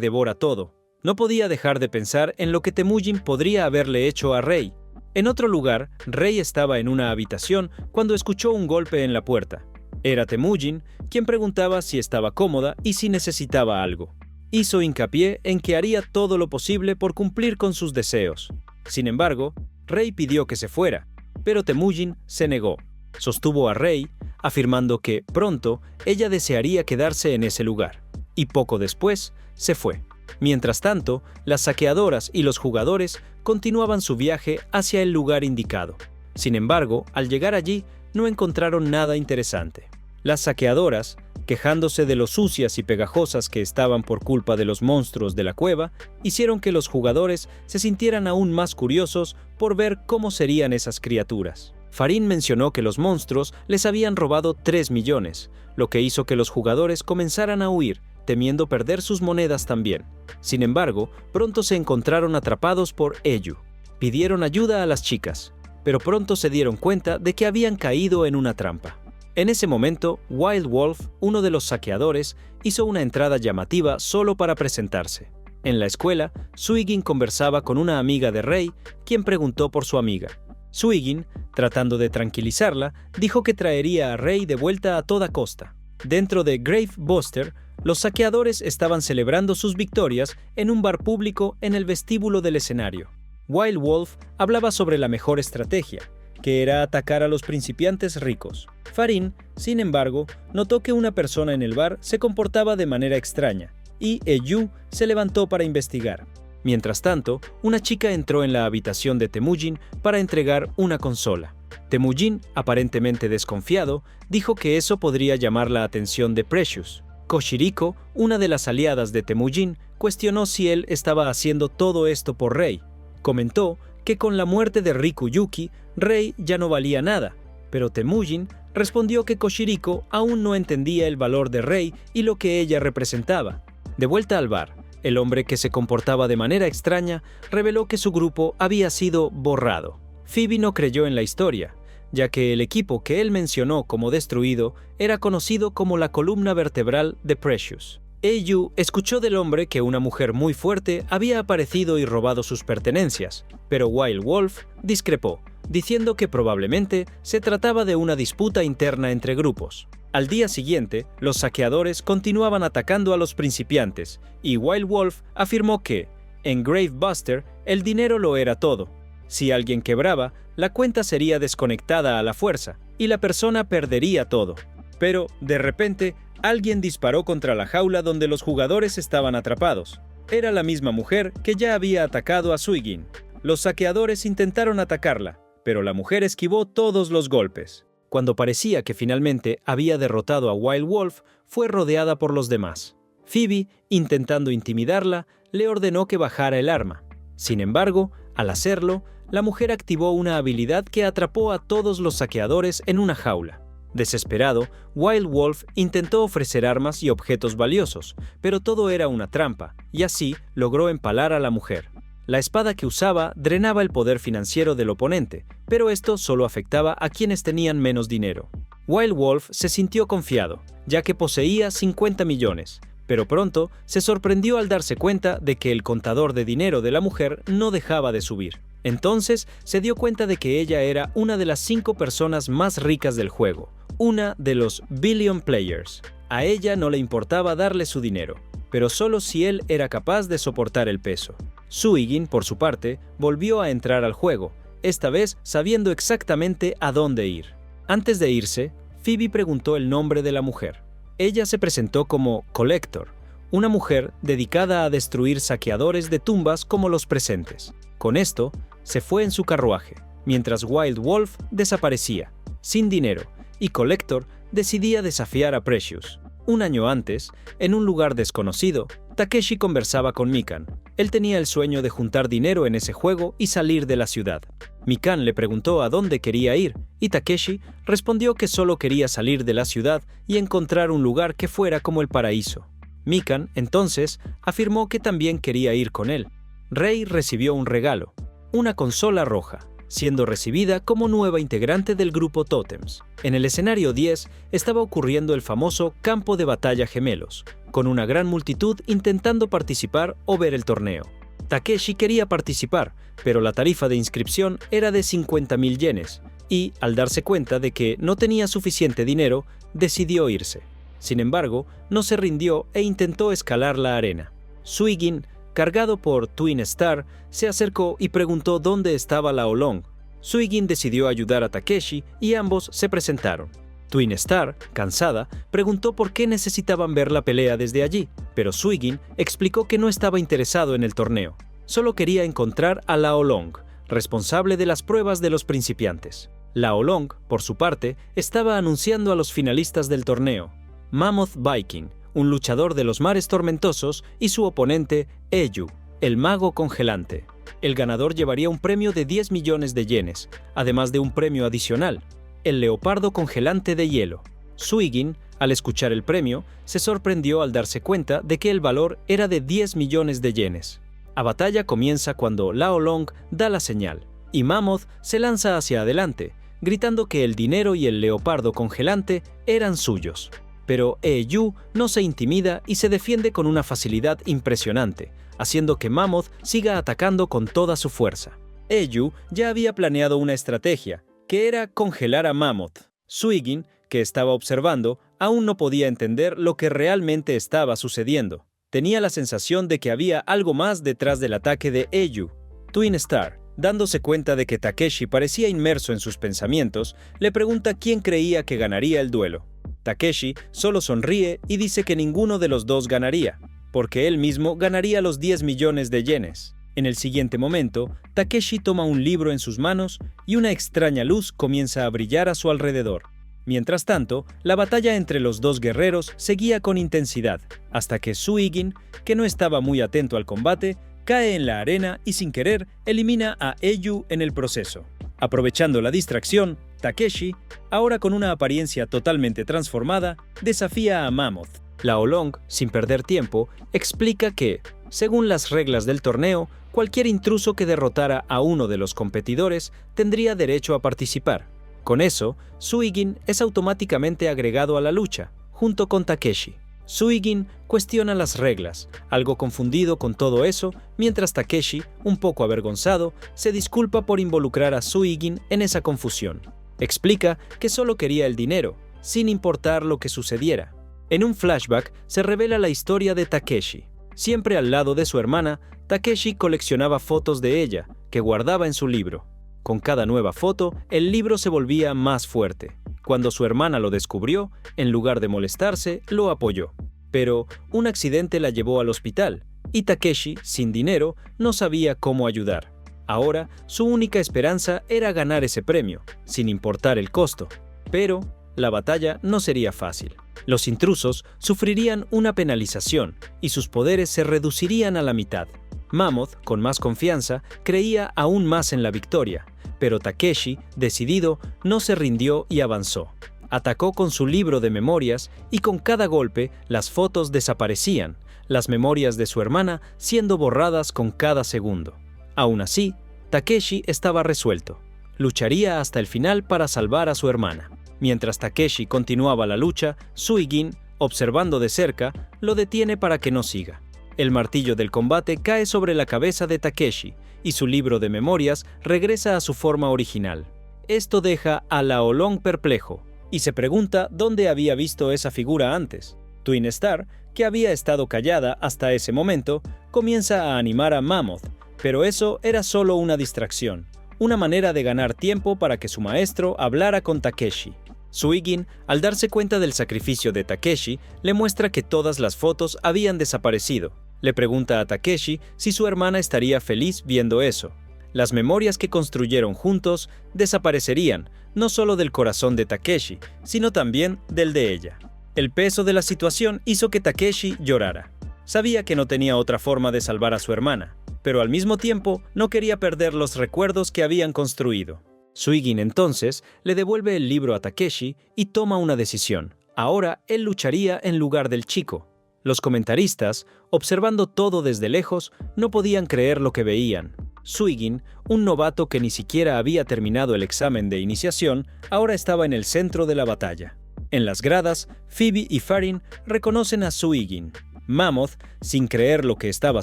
A: devora todo. No podía dejar de pensar en lo que Temujin podría haberle hecho a Rei. En otro lugar, Rei estaba en una habitación cuando escuchó un golpe en la puerta. Era Temujin, quien preguntaba si estaba cómoda y si necesitaba algo. Hizo hincapié en que haría todo lo posible por cumplir con sus deseos. Sin embargo, Rei pidió que se fuera, pero Temujin se negó. Sostuvo a Rei, afirmando que, pronto, ella desearía quedarse en ese lugar. Y poco después, se fue. Mientras tanto, las saqueadoras y los jugadores continuaban su viaje hacia el lugar indicado. Sin embargo, al llegar allí, no encontraron nada interesante. Las saqueadoras, quejándose de lo sucias y pegajosas que estaban por culpa de los monstruos de la cueva, hicieron que los jugadores se sintieran aún más curiosos por ver cómo serían esas criaturas. Farin mencionó que los monstruos les habían robado 3 millones, lo que hizo que los jugadores comenzaran a huir, temiendo perder sus monedas también. Sin embargo, pronto se encontraron atrapados por Eyu. Pidieron ayuda a las chicas, pero pronto se dieron cuenta de que habían caído en una trampa. En ese momento, Wild Wolf, uno de los saqueadores, hizo una entrada llamativa solo para presentarse. En la escuela, Suigin conversaba con una amiga de Rei, quien preguntó por su amiga. Suigin, tratando de tranquilizarla, dijo que traería a Rei de vuelta a toda costa. Dentro de Grave Buster, los saqueadores estaban celebrando sus victorias en un bar público en el vestíbulo del escenario. Wild Wolf hablaba sobre la mejor estrategia, que era atacar a los principiantes ricos. Farin, sin embargo, notó que una persona en el bar se comportaba de manera extraña, y Eyu se levantó para investigar. Mientras tanto, una chica entró en la habitación de Temujin para entregar una consola. Temujin, aparentemente desconfiado, dijo que eso podría llamar la atención de Precious. Koshiriko, una de las aliadas de Temujin, cuestionó si él estaba haciendo todo esto por Rei. Comentó que con la muerte de Rikuyuki, Rei ya no valía nada, pero Temujin respondió que Koshiriko aún no entendía el valor de Rei y lo que ella representaba. De vuelta al bar, El hombre, que se comportaba de manera extraña, reveló que su grupo había sido borrado. Phoebe no creyó en la historia, ya que el equipo que él mencionó como destruido era conocido como la columna vertebral de Precious. Eiju escuchó del hombre que una mujer muy fuerte había aparecido y robado sus pertenencias, pero Wild Wolf discrepó, diciendo que probablemente se trataba de una disputa interna entre grupos. Al día siguiente, los saqueadores continuaban atacando a los principiantes, y Wild Wolf afirmó que, en Gravebuster, el dinero lo era todo. Si alguien quebraba, la cuenta sería desconectada a la fuerza, y la persona perdería todo. Pero, de repente, alguien disparó contra la jaula donde los jugadores estaban atrapados. Era la misma mujer que ya había atacado a Suigin. Los saqueadores intentaron atacarla, pero la mujer esquivó todos los golpes. Cuando parecía que finalmente había derrotado a Wild Wolf, fue rodeada por los demás. Phoebe, intentando intimidarla, le ordenó que bajara el arma. Sin embargo, al hacerlo, la mujer activó una habilidad que atrapó a todos los saqueadores en una jaula. Desesperado, Wild Wolf intentó ofrecer armas y objetos valiosos, pero todo era una trampa, y así logró empalar a la mujer. La espada que usaba drenaba el poder financiero del oponente, pero esto solo afectaba a quienes tenían menos dinero. Wild Wolf se sintió confiado, ya que poseía 50 millones, pero pronto se sorprendió al darse cuenta de que el contador de dinero de la mujer no dejaba de subir. Entonces se dio cuenta de que ella era una de las 5 personas más ricas del juego, una de los Billion Players. A ella no le importaba darle su dinero, pero solo si él era capaz de soportar el peso. Suigin, por su parte, volvió a entrar al juego, esta vez sabiendo exactamente a dónde ir. Antes de irse, Phoebe preguntó el nombre de la mujer. Ella se presentó como Collector, una mujer dedicada a destruir saqueadores de tumbas como los presentes. Con esto, se fue en su carruaje, mientras Wild Wolf desaparecía, sin dinero, y Collector decidía desafiar a Precious. Un año antes, en un lugar desconocido, Takeshi conversaba con Mikan. Él tenía el sueño de juntar dinero en ese juego y salir de la ciudad. Mikan le preguntó a dónde quería ir, y Takeshi respondió que solo quería salir de la ciudad y encontrar un lugar que fuera como el paraíso. Mikan, entonces, afirmó que también quería ir con él. Rei recibió un regalo, una consola roja, siendo recibida como nueva integrante del grupo Totems. En el escenario 10 estaba ocurriendo el famoso Campo de Batalla Gemelos, con una gran multitud intentando participar o ver el torneo. Takeshi quería participar, pero la tarifa de inscripción era de 50.000 yenes, y, al darse cuenta de que no tenía suficiente dinero, decidió irse. Sin embargo, no se rindió e intentó escalar la arena. Suigin, cargado por Twin Star, se acercó y preguntó dónde estaba Lao Long. Suigin decidió ayudar a Takeshi y ambos se presentaron. Twin Star, cansada, preguntó por qué necesitaban ver la pelea desde allí, pero Suigin explicó que no estaba interesado en el torneo. Solo quería encontrar a Lao Long, responsable de las pruebas de los principiantes. Lao Long, por su parte, estaba anunciando a los finalistas del torneo: Mammoth Viking, un luchador de los mares tormentosos, y su oponente, Eiju, el mago congelante. El ganador llevaría un premio de 10 millones de yenes, además de un premio adicional, el leopardo congelante de hielo. Suigin, al escuchar el premio, se sorprendió al darse cuenta de que el valor era de 10 millones de yenes. La batalla comienza cuando Lao Long da la señal, y Mammoth se lanza hacia adelante, gritando que el dinero y el leopardo congelante eran suyos. Pero Eiju no se intimida y se defiende con una facilidad impresionante, haciendo que Mammoth siga atacando con toda su fuerza. Eiju ya había planeado una estrategia, que era congelar a Mammoth. Suigin, que estaba observando, aún no podía entender lo que realmente estaba sucediendo. Tenía la sensación de que había algo más detrás del ataque de Eiju. Twin Star, dándose cuenta de que Takeshi parecía inmerso en sus pensamientos, le pregunta quién creía que ganaría el duelo. Takeshi solo sonríe y dice que ninguno de los dos ganaría, porque él mismo ganaría los 10 millones de yenes. En el siguiente momento, Takeshi toma un libro en sus manos y una extraña luz comienza a brillar a su alrededor. Mientras tanto, la batalla entre los dos guerreros seguía con intensidad, hasta que Suigin, que no estaba muy atento al combate, cae en la arena y sin querer elimina a Eiju en el proceso. Aprovechando la distracción, Takeshi, ahora con una apariencia totalmente transformada, desafía a Mammoth. Lao Long, sin perder tiempo, explica que, según las reglas del torneo, cualquier intruso que derrotara a uno de los competidores tendría derecho a participar. Con eso, Suigin es automáticamente agregado a la lucha, junto con Takeshi. Suigin cuestiona las reglas, algo confundido con todo eso, mientras Takeshi, un poco avergonzado, se disculpa por involucrar a Suigin en esa confusión. Explica que solo quería el dinero, sin importar lo que sucediera. En un flashback se revela la historia de Takeshi. Siempre al lado de su hermana, Takeshi coleccionaba fotos de ella, que guardaba en su libro. Con cada nueva foto, el libro se volvía más fuerte. Cuando su hermana lo descubrió, en lugar de molestarse, lo apoyó. Pero un accidente la llevó al hospital, y Takeshi, sin dinero, no sabía cómo ayudar. Ahora, su única esperanza era ganar ese premio, sin importar el costo. Pero la batalla no sería fácil. Los intrusos sufrirían una penalización, y sus poderes se reducirían a la mitad. Mammoth, con más confianza, creía aún más en la victoria, pero Takeshi, decidido, no se rindió y avanzó. Atacó con su libro de memorias y con cada golpe las fotos desaparecían, las memorias de su hermana siendo borradas con cada segundo. Aún así, Takeshi estaba resuelto. Lucharía hasta el final para salvar a su hermana. Mientras Takeshi continuaba la lucha, Suigin, observando de cerca, lo detiene para que no siga. El martillo del combate cae sobre la cabeza de Takeshi y su libro de memorias regresa a su forma original. Esto deja a Lao Long perplejo y se pregunta dónde había visto esa figura antes. Twin Star, que había estado callada hasta ese momento, comienza a animar a Mammoth, pero eso era solo una distracción, una manera de ganar tiempo para que su maestro hablara con Takeshi. Suigin, al darse cuenta del sacrificio de Takeshi, le muestra que todas las fotos habían desaparecido. Le pregunta a Takeshi si su hermana estaría feliz viendo eso. Las memorias que construyeron juntos desaparecerían, no solo del corazón de Takeshi, sino también del de ella. El peso de la situación hizo que Takeshi llorara. Sabía que no tenía otra forma de salvar a su hermana, pero al mismo tiempo no quería perder los recuerdos que habían construido. Suigin entonces le devuelve el libro a Takeshi y toma una decisión. Ahora él lucharía en lugar del chico. Los comentaristas, observando todo desde lejos, no podían creer lo que veían. Suigin, un novato que ni siquiera había terminado el examen de iniciación, ahora estaba en el centro de la batalla. En las gradas, Phoebe y Farin reconocen a Suigin. Mammoth, sin creer lo que estaba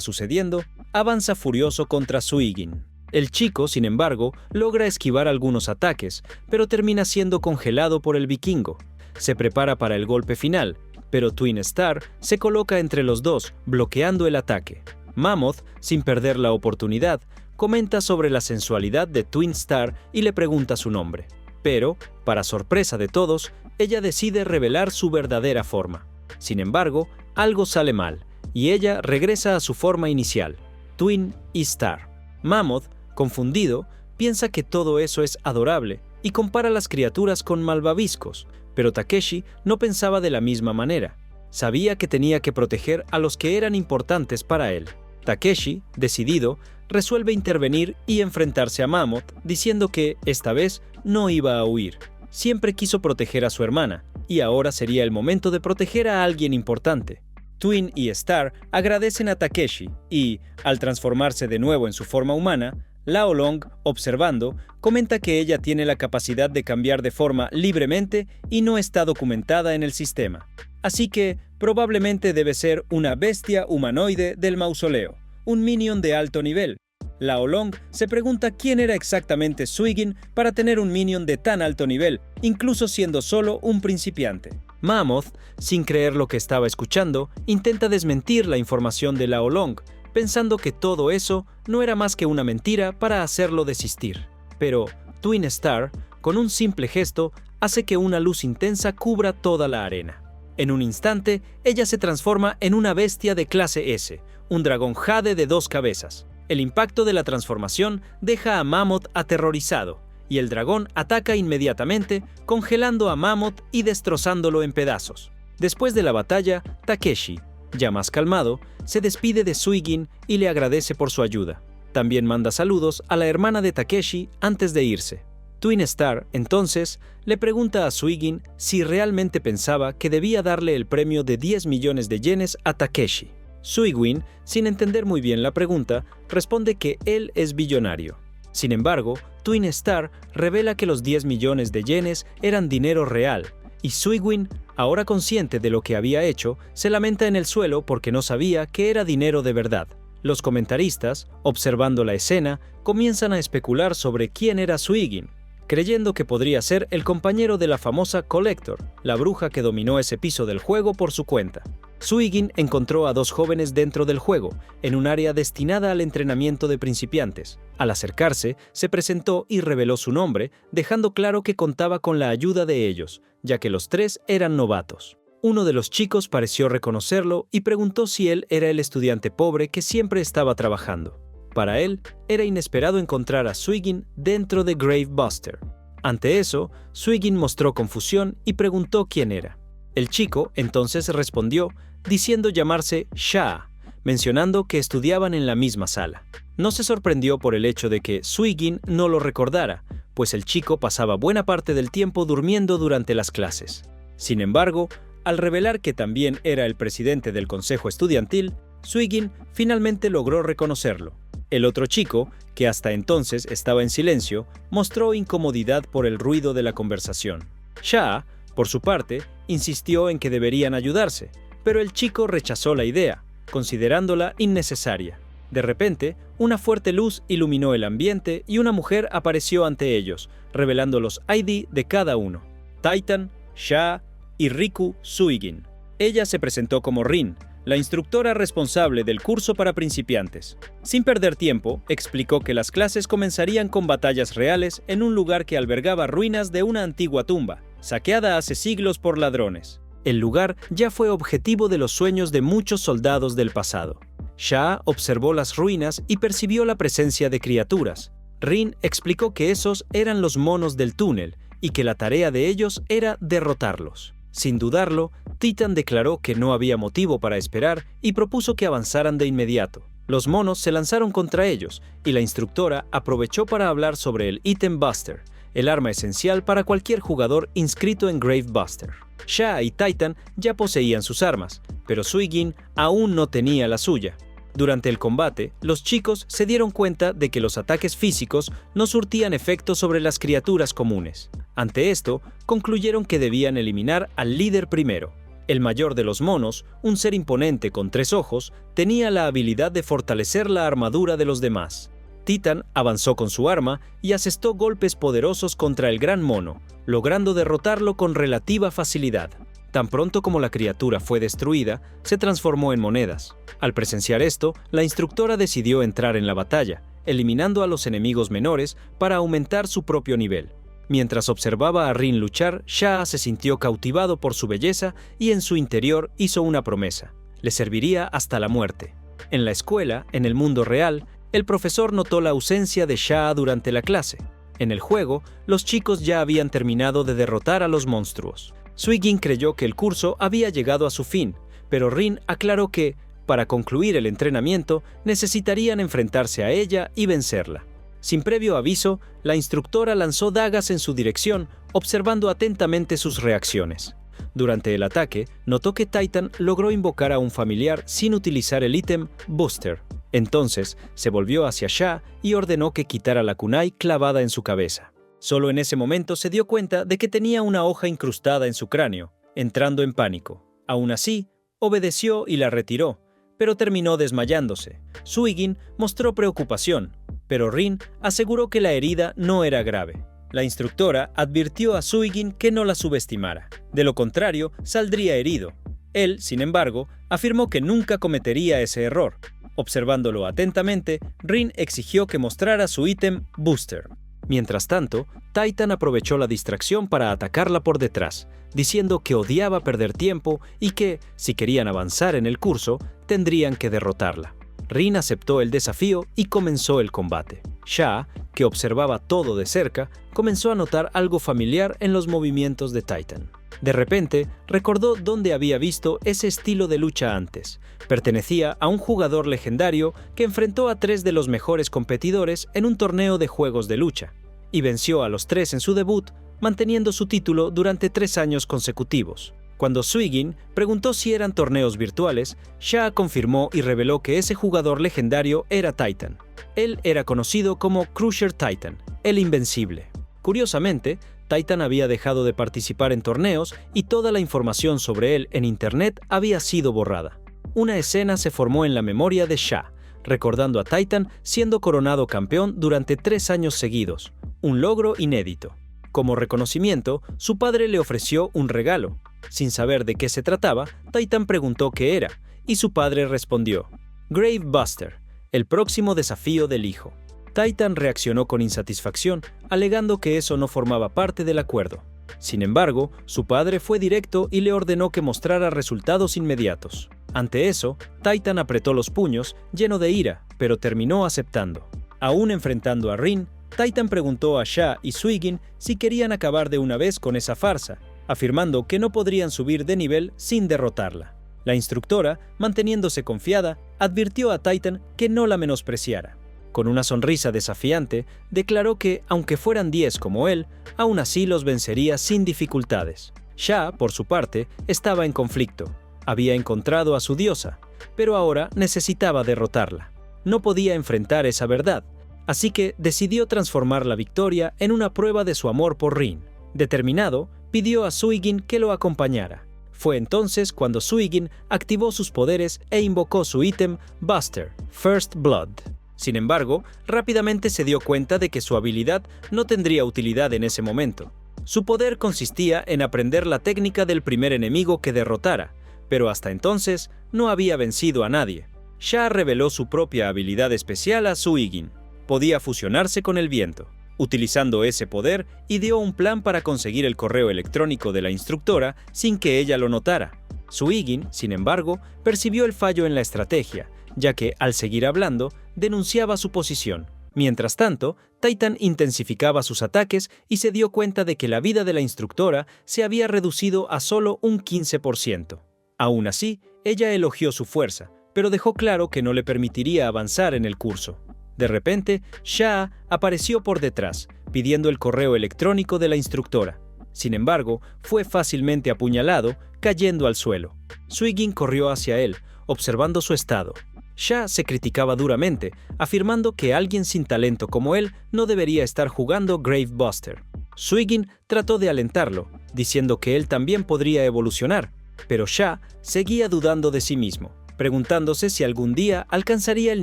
A: sucediendo, avanza furioso contra Suigin. El chico, sin embargo, logra esquivar algunos ataques, pero termina siendo congelado por el vikingo. Se prepara para el golpe final, pero Twin Star se coloca entre los dos, bloqueando el ataque. Mammoth, sin perder la oportunidad, comenta sobre la sensualidad de Twin Star y le pregunta su nombre. Pero, para sorpresa de todos, ella decide revelar su verdadera forma. Sin embargo, algo sale mal, y ella regresa a su forma inicial, Twin y Star. Mammoth, confundido, piensa que todo eso es adorable y compara las criaturas con malvaviscos, pero Takeshi no pensaba de la misma manera. Sabía que tenía que proteger a los que eran importantes para él. Takeshi, decidido, resuelve intervenir y enfrentarse a Mammoth, diciendo que, esta vez, no iba a huir. Siempre quiso proteger a su hermana, y ahora sería el momento de proteger a alguien importante. Twin y Star agradecen a Takeshi y, al transformarse de nuevo en su forma humana, Lao Long, observando, comenta que ella tiene la capacidad de cambiar de forma libremente y no está documentada en el sistema. Así que, probablemente debe ser una bestia humanoide del mausoleo, un minion de alto nivel. Lao Long se pregunta quién era exactamente Suigin para tener un minion de tan alto nivel, incluso siendo solo un principiante. Mammoth, sin creer lo que estaba escuchando, intenta desmentir la información de Lao Long, pensando que todo eso no era más que una mentira para hacerlo desistir. Pero Twin Star, con un simple gesto, hace que una luz intensa cubra toda la arena. En un instante, ella se transforma en una bestia de clase S, un dragón jade de 2 cabezas. El impacto de la transformación deja a Mammoth aterrorizado, y el dragón ataca inmediatamente, congelando a Mammoth y destrozándolo en pedazos. Después de la batalla, Takeshi, ya más calmado, se despide de Suigin y le agradece por su ayuda. También manda saludos a la hermana de Takeshi antes de irse. Twin Star, entonces, le pregunta a Suigin si realmente pensaba que debía darle el premio de 10 millones de yenes a Takeshi. Suigin, sin entender muy bien la pregunta, responde que él es billonario. Sin embargo, Twin Star revela que los 10 millones de yenes eran dinero real, y Suigin, ahora consciente de lo que había hecho, se lamenta en el suelo porque no sabía que era dinero de verdad. Los comentaristas, observando la escena, comienzan a especular sobre quién era Suigin, creyendo que podría ser el compañero de la famosa Collector, la bruja que dominó ese piso del juego por su cuenta. Suigin encontró a dos jóvenes dentro del juego, en un área destinada al entrenamiento de principiantes. Al acercarse, se presentó y reveló su nombre, dejando claro que contaba con la ayuda de ellos, ya que los tres eran novatos. Uno de los chicos pareció reconocerlo y preguntó si él era el estudiante pobre que siempre estaba trabajando. Para él, era inesperado encontrar a Suigin dentro de Gravebuster. Ante eso, Suigin mostró confusión y preguntó quién era. El chico entonces respondió, diciendo llamarse Sha, mencionando que estudiaban en la misma sala. No se sorprendió por el hecho de que Suigin no lo recordara, pues el chico pasaba buena parte del tiempo durmiendo durante las clases. Sin embargo, al revelar que también era el presidente del consejo estudiantil, Suigin finalmente logró reconocerlo. El otro chico, que hasta entonces estaba en silencio, mostró incomodidad por el ruido de la conversación. Sha, por su parte, insistió en que deberían ayudarse, pero el chico rechazó la idea, considerándola innecesaria. De repente, una fuerte luz iluminó el ambiente y una mujer apareció ante ellos, revelando los ID de cada uno: Titan, Sha y Riku Suigin. Ella se presentó como Rin, la instructora responsable del curso para principiantes. Sin perder tiempo, explicó que las clases comenzarían con batallas reales en un lugar que albergaba ruinas de una antigua tumba, saqueada hace siglos por ladrones. El lugar ya fue objetivo de los sueños de muchos soldados del pasado. Sha observó las ruinas y percibió la presencia de criaturas. Rin explicó que esos eran los monos del túnel y que la tarea de ellos era derrotarlos. Sin dudarlo, Titan declaró que no había motivo para esperar y propuso que avanzaran de inmediato. Los monos se lanzaron contra ellos y la instructora aprovechó para hablar sobre el Item Buster, el arma esencial para cualquier jugador inscrito en Gravebuster. Sha y Titan ya poseían sus armas, pero Suigin aún no tenía la suya. Durante el combate, los chicos se dieron cuenta de que los ataques físicos no surtían efecto sobre las criaturas comunes. Ante esto, concluyeron que debían eliminar al líder primero. El mayor de los monos, un ser imponente con 3 ojos, tenía la habilidad de fortalecer la armadura de los demás. Titan avanzó con su arma y asestó golpes poderosos contra el gran mono, logrando derrotarlo con relativa facilidad. Tan pronto como la criatura fue destruida, se transformó en monedas. Al presenciar esto, la instructora decidió entrar en la batalla, eliminando a los enemigos menores para aumentar su propio nivel. Mientras observaba a Rin luchar, Sha se sintió cautivado por su belleza y en su interior hizo una promesa: le serviría hasta la muerte. En la escuela, en el mundo real, el profesor notó la ausencia de Sha durante la clase. En el juego, los chicos ya habían terminado de derrotar a los monstruos. Suigin creyó que el curso había llegado a su fin, pero Rin aclaró que, para concluir el entrenamiento, necesitarían enfrentarse a ella y vencerla. Sin previo aviso, la instructora lanzó dagas en su dirección, observando atentamente sus reacciones. Durante el ataque, notó que Titan logró invocar a un familiar sin utilizar el ítem Booster. Entonces, se volvió hacia Sha y ordenó que quitara la kunai clavada en su cabeza. Solo en ese momento se dio cuenta de que tenía una hoja incrustada en su cráneo, entrando en pánico. Aún así, obedeció y la retiró, pero terminó desmayándose. Suigin mostró preocupación, pero Rin aseguró que la herida no era grave. La instructora advirtió a Suigin que no la subestimara. De lo contrario, saldría herido. Él, sin embargo, afirmó que nunca cometería ese error. Observándolo atentamente, Rin exigió que mostrara su ítem Booster. Mientras tanto, Titan aprovechó la distracción para atacarla por detrás, diciendo que odiaba perder tiempo y que, si querían avanzar en el curso, tendrían que derrotarla. Rin aceptó el desafío y comenzó el combate. Sha, que observaba todo de cerca, comenzó a notar algo familiar en los movimientos de Titan. De repente, recordó dónde había visto ese estilo de lucha antes. Pertenecía a un jugador legendario que enfrentó a 3 de los mejores competidores en un torneo de juegos de lucha. y venció a los tres en su debut, manteniendo su título durante 3 años consecutivos. Cuando Suigin preguntó si eran torneos virtuales, Sha confirmó y reveló que ese jugador legendario era Titan. Él era conocido como Crusher Titan, el Invencible. Curiosamente, Titan había dejado de participar en torneos y toda la información sobre él en Internet había sido borrada. Una escena se formó en la memoria de Sha, recordando a Titan siendo coronado campeón durante 3 años seguidos, un logro inédito. Como reconocimiento, su padre le ofreció un regalo. Sin saber de qué se trataba, Titan preguntó qué era, y su padre respondió: Grave Buster, el próximo desafío del hijo. Titan reaccionó con insatisfacción, alegando que eso no formaba parte del acuerdo. Sin embargo, su padre fue directo y le ordenó que mostrara resultados inmediatos. Ante eso, Titan apretó los puños, lleno de ira, pero terminó aceptando. Aún enfrentando a Rin, Titan preguntó a Sha y Suigin si querían acabar de una vez con esa farsa, afirmando que no podrían subir de nivel sin derrotarla. La instructora, manteniéndose confiada, advirtió a Titan que no la menospreciara. Con una sonrisa desafiante, declaró que, aunque fueran 10 como él, aún así los vencería sin dificultades. Sha, por su parte, estaba en conflicto. Había encontrado a su diosa, pero ahora necesitaba derrotarla. No podía enfrentar esa verdad, así que decidió transformar la victoria en una prueba de su amor por Rin. Determinado, pidió a Suigin que lo acompañara. Fue entonces cuando Suigin activó sus poderes e invocó su ítem Buster, First Blood. Sin embargo, rápidamente se dio cuenta de que su habilidad no tendría utilidad en ese momento. Su poder consistía en aprender la técnica del primer enemigo que derrotara, pero hasta entonces no había vencido a nadie. Sha reveló su propia habilidad especial a Suigin. Podía fusionarse con el viento. Utilizando ese poder, ideó un plan para conseguir el correo electrónico de la instructora sin que ella lo notara. Suigin, sin embargo, percibió el fallo en la estrategia, ya que, al seguir hablando, denunciaba su posición. Mientras tanto, Titan intensificaba sus ataques y se dio cuenta de que la vida de la instructora se había reducido a solo un 15%. Aún así, ella elogió su fuerza, pero dejó claro que no le permitiría avanzar en el curso. De repente, Sha apareció por detrás, pidiendo el correo electrónico de la instructora. Sin embargo, fue fácilmente apuñalado, cayendo al suelo. Suigin corrió hacia él, observando su estado. Sha se criticaba duramente, afirmando que alguien sin talento como él no debería estar jugando Grave Buster. Suigin trató de alentarlo, diciendo que él también podría evolucionar, pero Sha seguía dudando de sí mismo, preguntándose si algún día alcanzaría el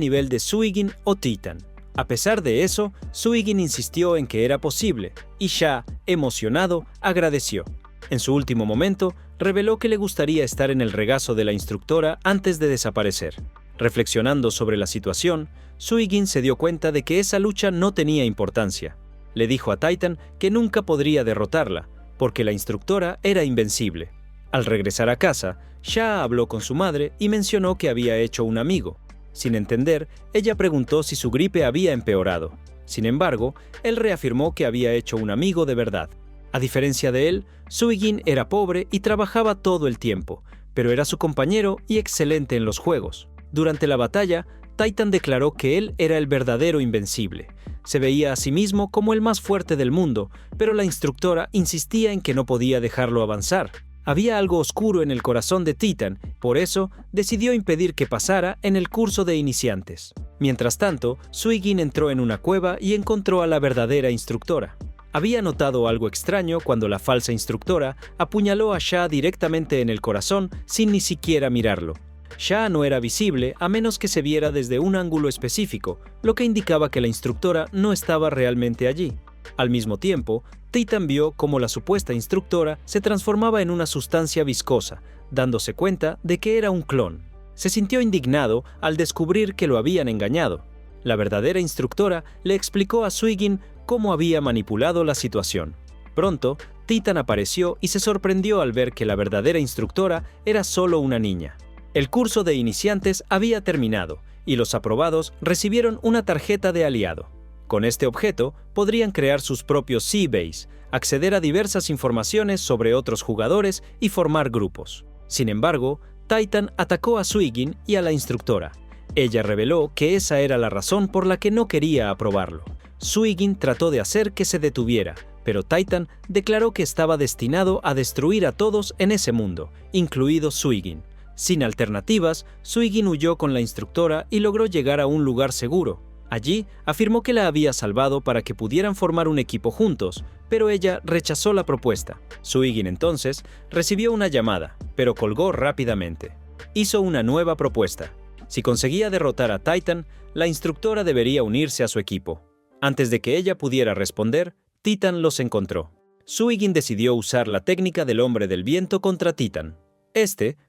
A: nivel de Suigin o Titan. A pesar de eso, Suigin insistió en que era posible, y Sha, emocionado, agradeció. En su último momento, reveló que le gustaría estar en el regazo de la instructora antes de desaparecer. Reflexionando sobre la situación, Suigin se dio cuenta de que esa lucha no tenía importancia. Le dijo a Titan que nunca podría derrotarla, porque la instructora era invencible. Al regresar a casa, Sha habló con su madre y mencionó que había hecho un amigo. Sin entender, ella preguntó si su gripe había empeorado. Sin embargo, él reafirmó que había hecho un amigo de verdad. A diferencia de él, Suigin era pobre y trabajaba todo el tiempo, pero era su compañero y excelente en los juegos. Durante la batalla, Titan declaró que él era el verdadero invencible. Se veía a sí mismo como el más fuerte del mundo, pero la instructora insistía en que no podía dejarlo avanzar. Había algo oscuro en el corazón de Titan, por eso decidió impedir que pasara en el curso de iniciantes. Mientras tanto, Suigin entró en una cueva y encontró a la verdadera instructora. Había notado algo extraño cuando la falsa instructora apuñaló a Sha directamente en el corazón sin ni siquiera mirarlo. Sha no era visible a menos que se viera desde un ángulo específico, lo que indicaba que la instructora no estaba realmente allí. Al mismo tiempo, Titan vio cómo la supuesta instructora se transformaba en una sustancia viscosa, dándose cuenta de que era un clon. Se sintió indignado al descubrir que lo habían engañado. La verdadera instructora le explicó a Suigin cómo había manipulado la situación. Pronto, Titan apareció y se sorprendió al ver que la verdadera instructora era solo una niña. El curso de iniciantes había terminado y los aprobados recibieron una tarjeta de aliado. Con este objeto podrían crear sus propios Seabase, acceder a diversas informaciones sobre otros jugadores y formar grupos. Sin embargo, Titan atacó a Suigin y a la instructora. Ella reveló que esa era la razón por la que no quería aprobarlo. Suigin trató de hacer que se detuviera, pero Titan declaró que estaba destinado a destruir a todos en ese mundo, incluido Suigin. Sin alternativas, Suigin huyó con la instructora y logró llegar a un lugar seguro. Allí, afirmó que la había salvado para que pudieran formar un equipo juntos, pero ella rechazó la propuesta. Suigin entonces recibió una llamada, pero colgó rápidamente. Hizo una nueva propuesta. Si conseguía derrotar a Titan, la instructora debería unirse a su equipo. Antes de que ella pudiera responder, Titan los encontró. Suigin decidió usar la técnica del hombre del viento contra Titan.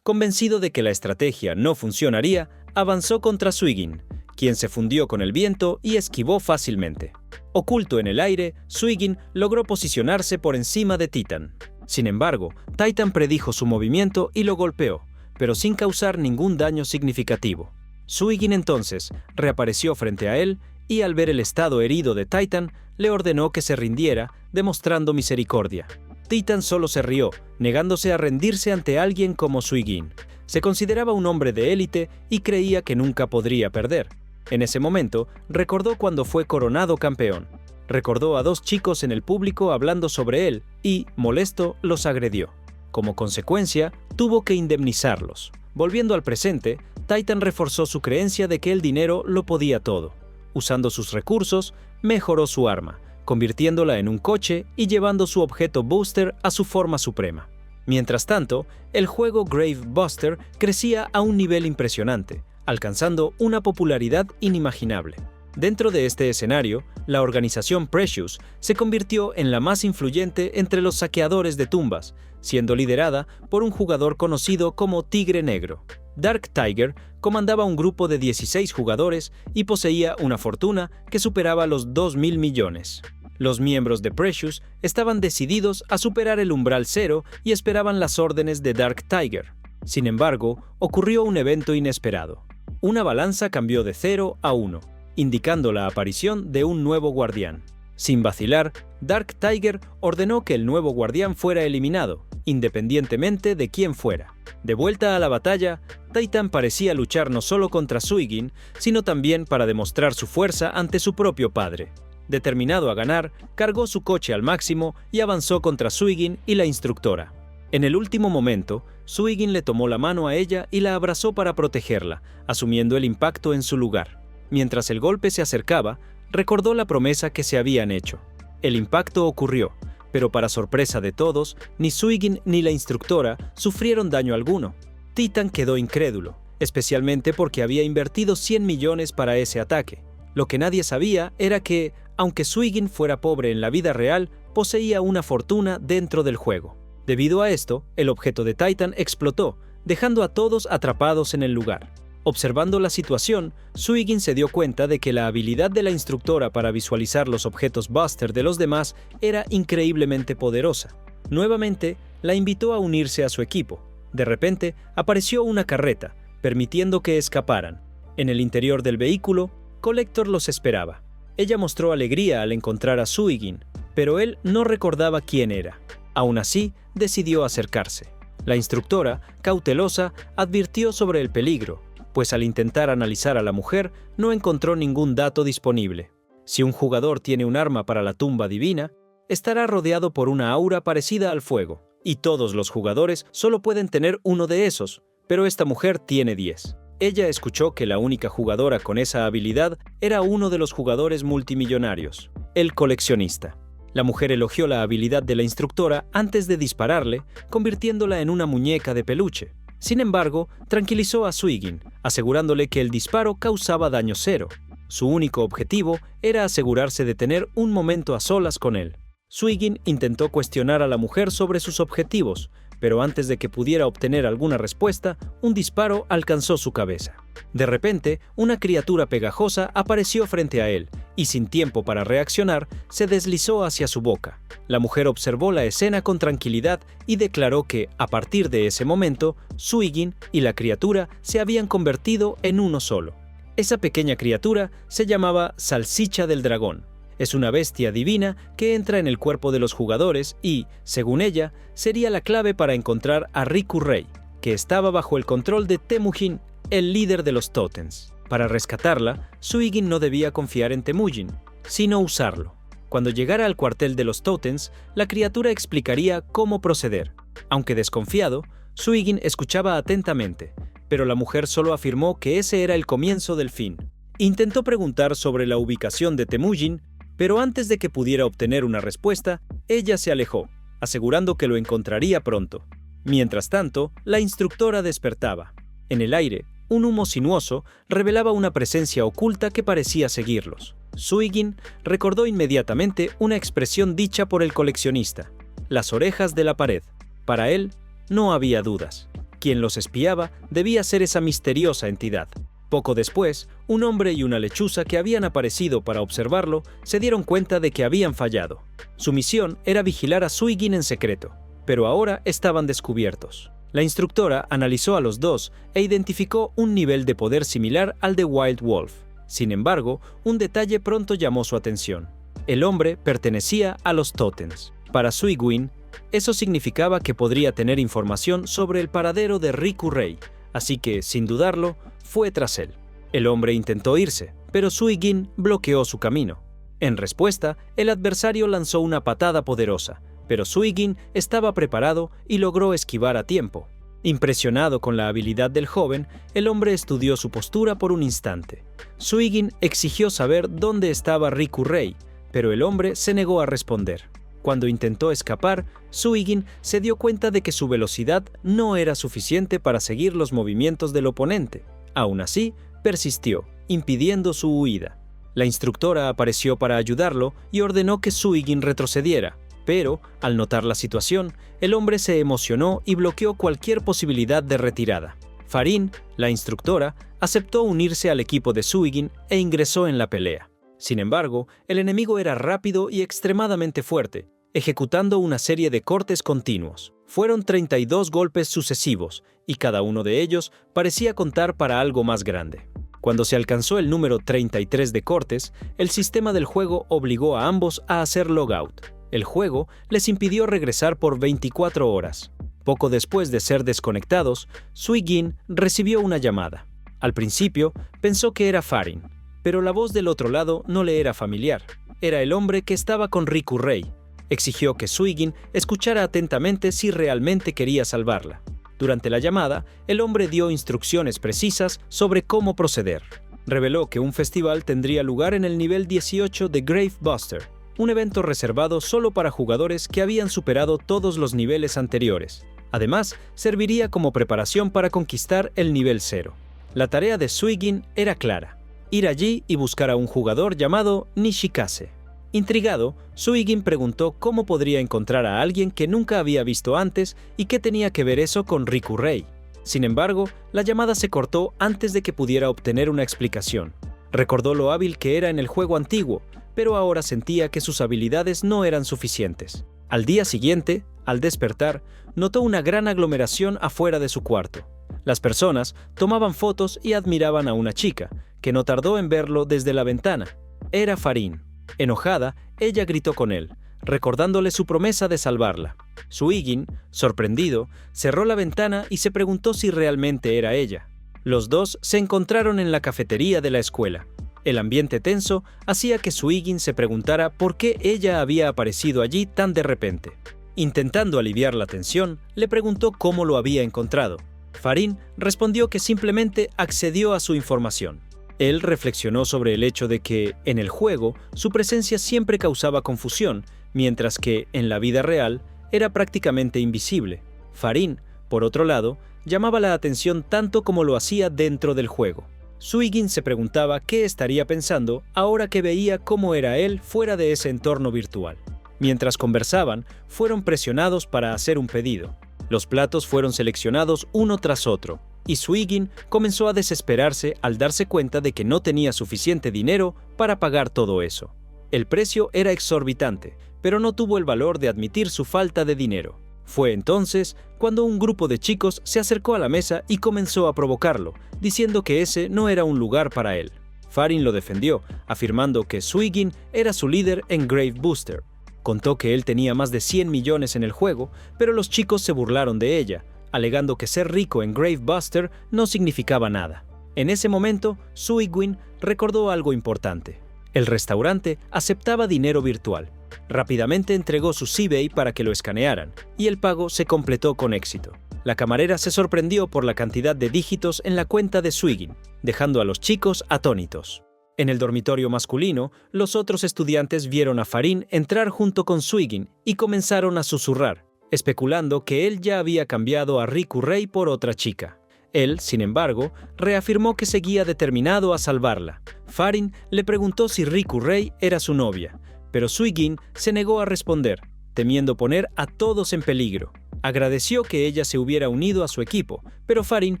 A: Convencido de que la estrategia no funcionaría, avanzó contra Suigin, quien se fundió con el viento y esquivó fácilmente. Oculto en el aire, Suigin logró posicionarse por encima de Titan. Sin embargo, Titan predijo su movimiento y lo golpeó, pero sin causar ningún daño significativo. Suigin entonces reapareció frente a él y al ver el estado herido de Titan, le ordenó que se rindiera, demostrando misericordia. Titan solo se rió, negándose a rendirse ante alguien como Suigin. Se consideraba un hombre de élite y creía que nunca podría perder. En ese momento, recordó cuando fue coronado campeón. Recordó a dos chicos en el público hablando sobre él y, molesto, los agredió. Como consecuencia, tuvo que indemnizarlos. Volviendo al presente, Titan reforzó su creencia de que el dinero lo podía todo. Usando sus recursos, mejoró su arma, convirtiéndola en un coche y llevando su objeto Booster a su forma suprema. Mientras tanto, el juego Grave Buster crecía a un nivel impresionante, alcanzando una popularidad inimaginable. Dentro de este escenario, la organización Precious se convirtió en la más influyente entre los saqueadores de tumbas, siendo liderada por un jugador conocido como Tigre Negro. Dark Tiger comandaba un grupo de 16 jugadores y poseía una fortuna que superaba los 2.000 millones. Los miembros de Precious estaban decididos a superar el umbral cero y esperaban las órdenes de Dark Tiger. Sin embargo, ocurrió un evento inesperado. Una balanza cambió de 0 a 1, indicando la aparición de un nuevo guardián. Sin vacilar, Dark Tiger ordenó que el nuevo guardián fuera eliminado, independientemente de quién fuera. De vuelta a la batalla, Titan parecía luchar no solo contra Suigin, sino también para demostrar su fuerza ante su propio padre. Determinado a ganar, cargó su coche al máximo y avanzó contra Suigin y la instructora. En el último momento, Suigin le tomó la mano a ella y la abrazó para protegerla, asumiendo el impacto en su lugar. Mientras el golpe se acercaba, recordó la promesa que se habían hecho. El impacto ocurrió, pero para sorpresa de todos, ni Suigin ni la instructora sufrieron daño alguno. Titan quedó incrédulo, especialmente porque había invertido 100 millones para ese ataque. Lo que nadie sabía era que, aunque Suigin fuera pobre en la vida real, poseía una fortuna dentro del juego. Debido a esto, el objeto de Titan explotó, dejando a todos atrapados en el lugar. Observando la situación, Suigin se dio cuenta de que la habilidad de la instructora para visualizar los objetos Buster de los demás era increíblemente poderosa. Nuevamente, la invitó a unirse a su equipo. De repente, apareció una carreta, permitiendo que escaparan. En el interior del vehículo, Collector los esperaba. Ella mostró alegría al encontrar a Suigin, pero él no recordaba quién era. Aún así, decidió acercarse. La instructora, cautelosa, advirtió sobre el peligro, pues al intentar analizar a la mujer, no encontró ningún dato disponible. Si un jugador tiene un arma para la tumba divina, estará rodeado por una aura parecida al fuego, y todos los jugadores solo pueden tener uno de esos, pero esta mujer tiene 10. Ella escuchó que la única jugadora con esa habilidad era uno de los jugadores multimillonarios, el coleccionista. La mujer elogió la habilidad de la instructora antes de dispararle, convirtiéndola en una muñeca de peluche. Sin embargo, tranquilizó a Suigin, asegurándole que el disparo causaba daño cero. Su único objetivo era asegurarse de tener un momento a solas con él. Suigin intentó cuestionar a la mujer sobre sus objetivos, pero antes de que pudiera obtener alguna respuesta, un disparo alcanzó su cabeza. De repente, una criatura pegajosa apareció frente a él, y sin tiempo para reaccionar, se deslizó hacia su boca. La mujer observó la escena con tranquilidad y declaró que, a partir de ese momento, Suigin y la criatura se habían convertido en uno solo. Esa pequeña criatura se llamaba Salsicha del Dragón. Es una bestia divina que entra en el cuerpo de los jugadores y, según ella, sería la clave para encontrar a Riku Rei, que estaba bajo el control de Temujin, el líder de los Totems. Para rescatarla, Suigin no debía confiar en Temujin. sino usarlo. Cuando llegara al cuartel de los Totems, la criatura explicaría cómo proceder. Aunque desconfiado, Suigin escuchaba atentamente, pero la mujer solo afirmó que ese era el comienzo del fin. Intentó preguntar sobre la ubicación de Temujin, pero antes de que pudiera obtener una respuesta, ella se alejó, asegurando que lo encontraría pronto. Mientras tanto, la instructora despertaba. En el aire, un humo sinuoso revelaba una presencia oculta que parecía seguirlos. Suigin recordó inmediatamente una expresión dicha por el coleccionista: las orejas de la pared. Para él, no había dudas. Quien los espiaba debía ser esa misteriosa entidad. Poco después, un hombre y una lechuza que habían aparecido para observarlo se dieron cuenta de que habían fallado. Su misión era vigilar a Suigin en secreto, pero ahora estaban descubiertos. La instructora analizó a los dos e identificó un nivel de poder similar al de Wild Wolf. Sin embargo, un detalle pronto llamó su atención. El hombre pertenecía a los Totems. Para Suigin, eso significaba que podría tener información sobre el paradero de Riku Rei, así que, sin dudarlo, fue tras él. El hombre intentó irse, pero Suigin bloqueó su camino. En respuesta, el adversario lanzó una patada poderosa, pero Suigin estaba preparado y logró esquivar a tiempo. Impresionado con la habilidad del joven, el hombre estudió su postura por un instante. Suigin exigió saber dónde estaba Riku Rei, pero el hombre se negó a responder. Cuando intentó escapar, Suigin se dio cuenta de que su velocidad no era suficiente para seguir los movimientos del oponente. Aún así, persistió, impidiendo su huida. La instructora apareció para ayudarlo y ordenó que Suigin retrocediera, pero, al notar la situación, el hombre se emocionó y bloqueó cualquier posibilidad de retirada. Farin, la instructora, aceptó unirse al equipo de Suigin e ingresó en la pelea. Sin embargo, el enemigo era rápido y extremadamente fuerte, ejecutando una serie de cortes continuos. Fueron 32 golpes sucesivos, y cada uno de ellos parecía contar para algo más grande. Cuando se alcanzó el número 33 de cortes, el sistema del juego obligó a ambos a hacer logout. El juego les impidió regresar por 24 horas. Poco después de ser desconectados, Suigin recibió una llamada. Al principio, pensó que era Farin, pero la voz del otro lado no le era familiar. Era el hombre que estaba con Riku Rei. Exigió que Suigin escuchara atentamente si realmente quería salvarla. Durante la llamada, el hombre dio instrucciones precisas sobre cómo proceder. Reveló que un festival tendría lugar en el nivel 18 de Grave Buster, un evento reservado solo para jugadores que habían superado todos los niveles anteriores. Además, serviría como preparación para conquistar el nivel 0. La tarea de Suigin era clara: ir allí y buscar a un jugador llamado Nishikase. Intrigado, Suigin preguntó cómo podría encontrar a alguien que nunca había visto antes y qué tenía que ver eso con Riku Rei. Sin embargo, la llamada se cortó antes de que pudiera obtener una explicación. Recordó lo hábil que era en el juego antiguo, pero ahora sentía que sus habilidades no eran suficientes. Al día siguiente, al despertar, notó una gran aglomeración afuera de su cuarto. Las personas tomaban fotos y admiraban a una chica, que no tardó en verlo desde la ventana. Era Farin. Enojada, ella gritó con él, recordándole su promesa de salvarla. Suigin, sorprendido, cerró la ventana y se preguntó si realmente era ella. Los dos se encontraron en la cafetería de la escuela. El ambiente tenso hacía que Suigin se preguntara por qué ella había aparecido allí tan de repente. Intentando aliviar la tensión, le preguntó cómo lo había encontrado. Farin respondió que simplemente accedió a su información. Él reflexionó sobre el hecho de que, en el juego, su presencia siempre causaba confusión, mientras que, en la vida real, era prácticamente invisible. Farin, por otro lado, llamaba la atención tanto como lo hacía dentro del juego. Suigin se preguntaba qué estaría pensando ahora que veía cómo era él fuera de ese entorno virtual. Mientras conversaban, fueron presionados para hacer un pedido. Los platos fueron seleccionados uno tras otro, y Suigin comenzó a desesperarse al darse cuenta de que no tenía suficiente dinero para pagar todo eso. El precio era exorbitante, pero no tuvo el valor de admitir su falta de dinero. Fue entonces cuando un grupo de chicos se acercó a la mesa y comenzó a provocarlo, diciendo que ese no era un lugar para él. Farin lo defendió, afirmando que Suigin era su líder en Grave Buster. Contó que él tenía más de 100 millones en el juego, pero los chicos se burlaron de ella, alegando que ser rico en Grave Buster no significaba nada. En ese momento, Suigin recordó algo importante. El restaurante aceptaba dinero virtual. Rápidamente entregó su CBay para que lo escanearan, y el pago se completó con éxito. La camarera se sorprendió por la cantidad de dígitos en la cuenta de Swigin, dejando a los chicos atónitos. En el dormitorio masculino, los otros estudiantes vieron a Farin entrar junto con Swigin y comenzaron a susurrar, especulando que él ya había cambiado a Riku Rei por otra chica. Él, sin embargo, reafirmó que seguía determinado a salvarla. Farin le preguntó si Riku Rei era su novia, pero Swigin se negó a responder, temiendo poner a todos en peligro. Agradeció que ella se hubiera unido a su equipo, pero Farin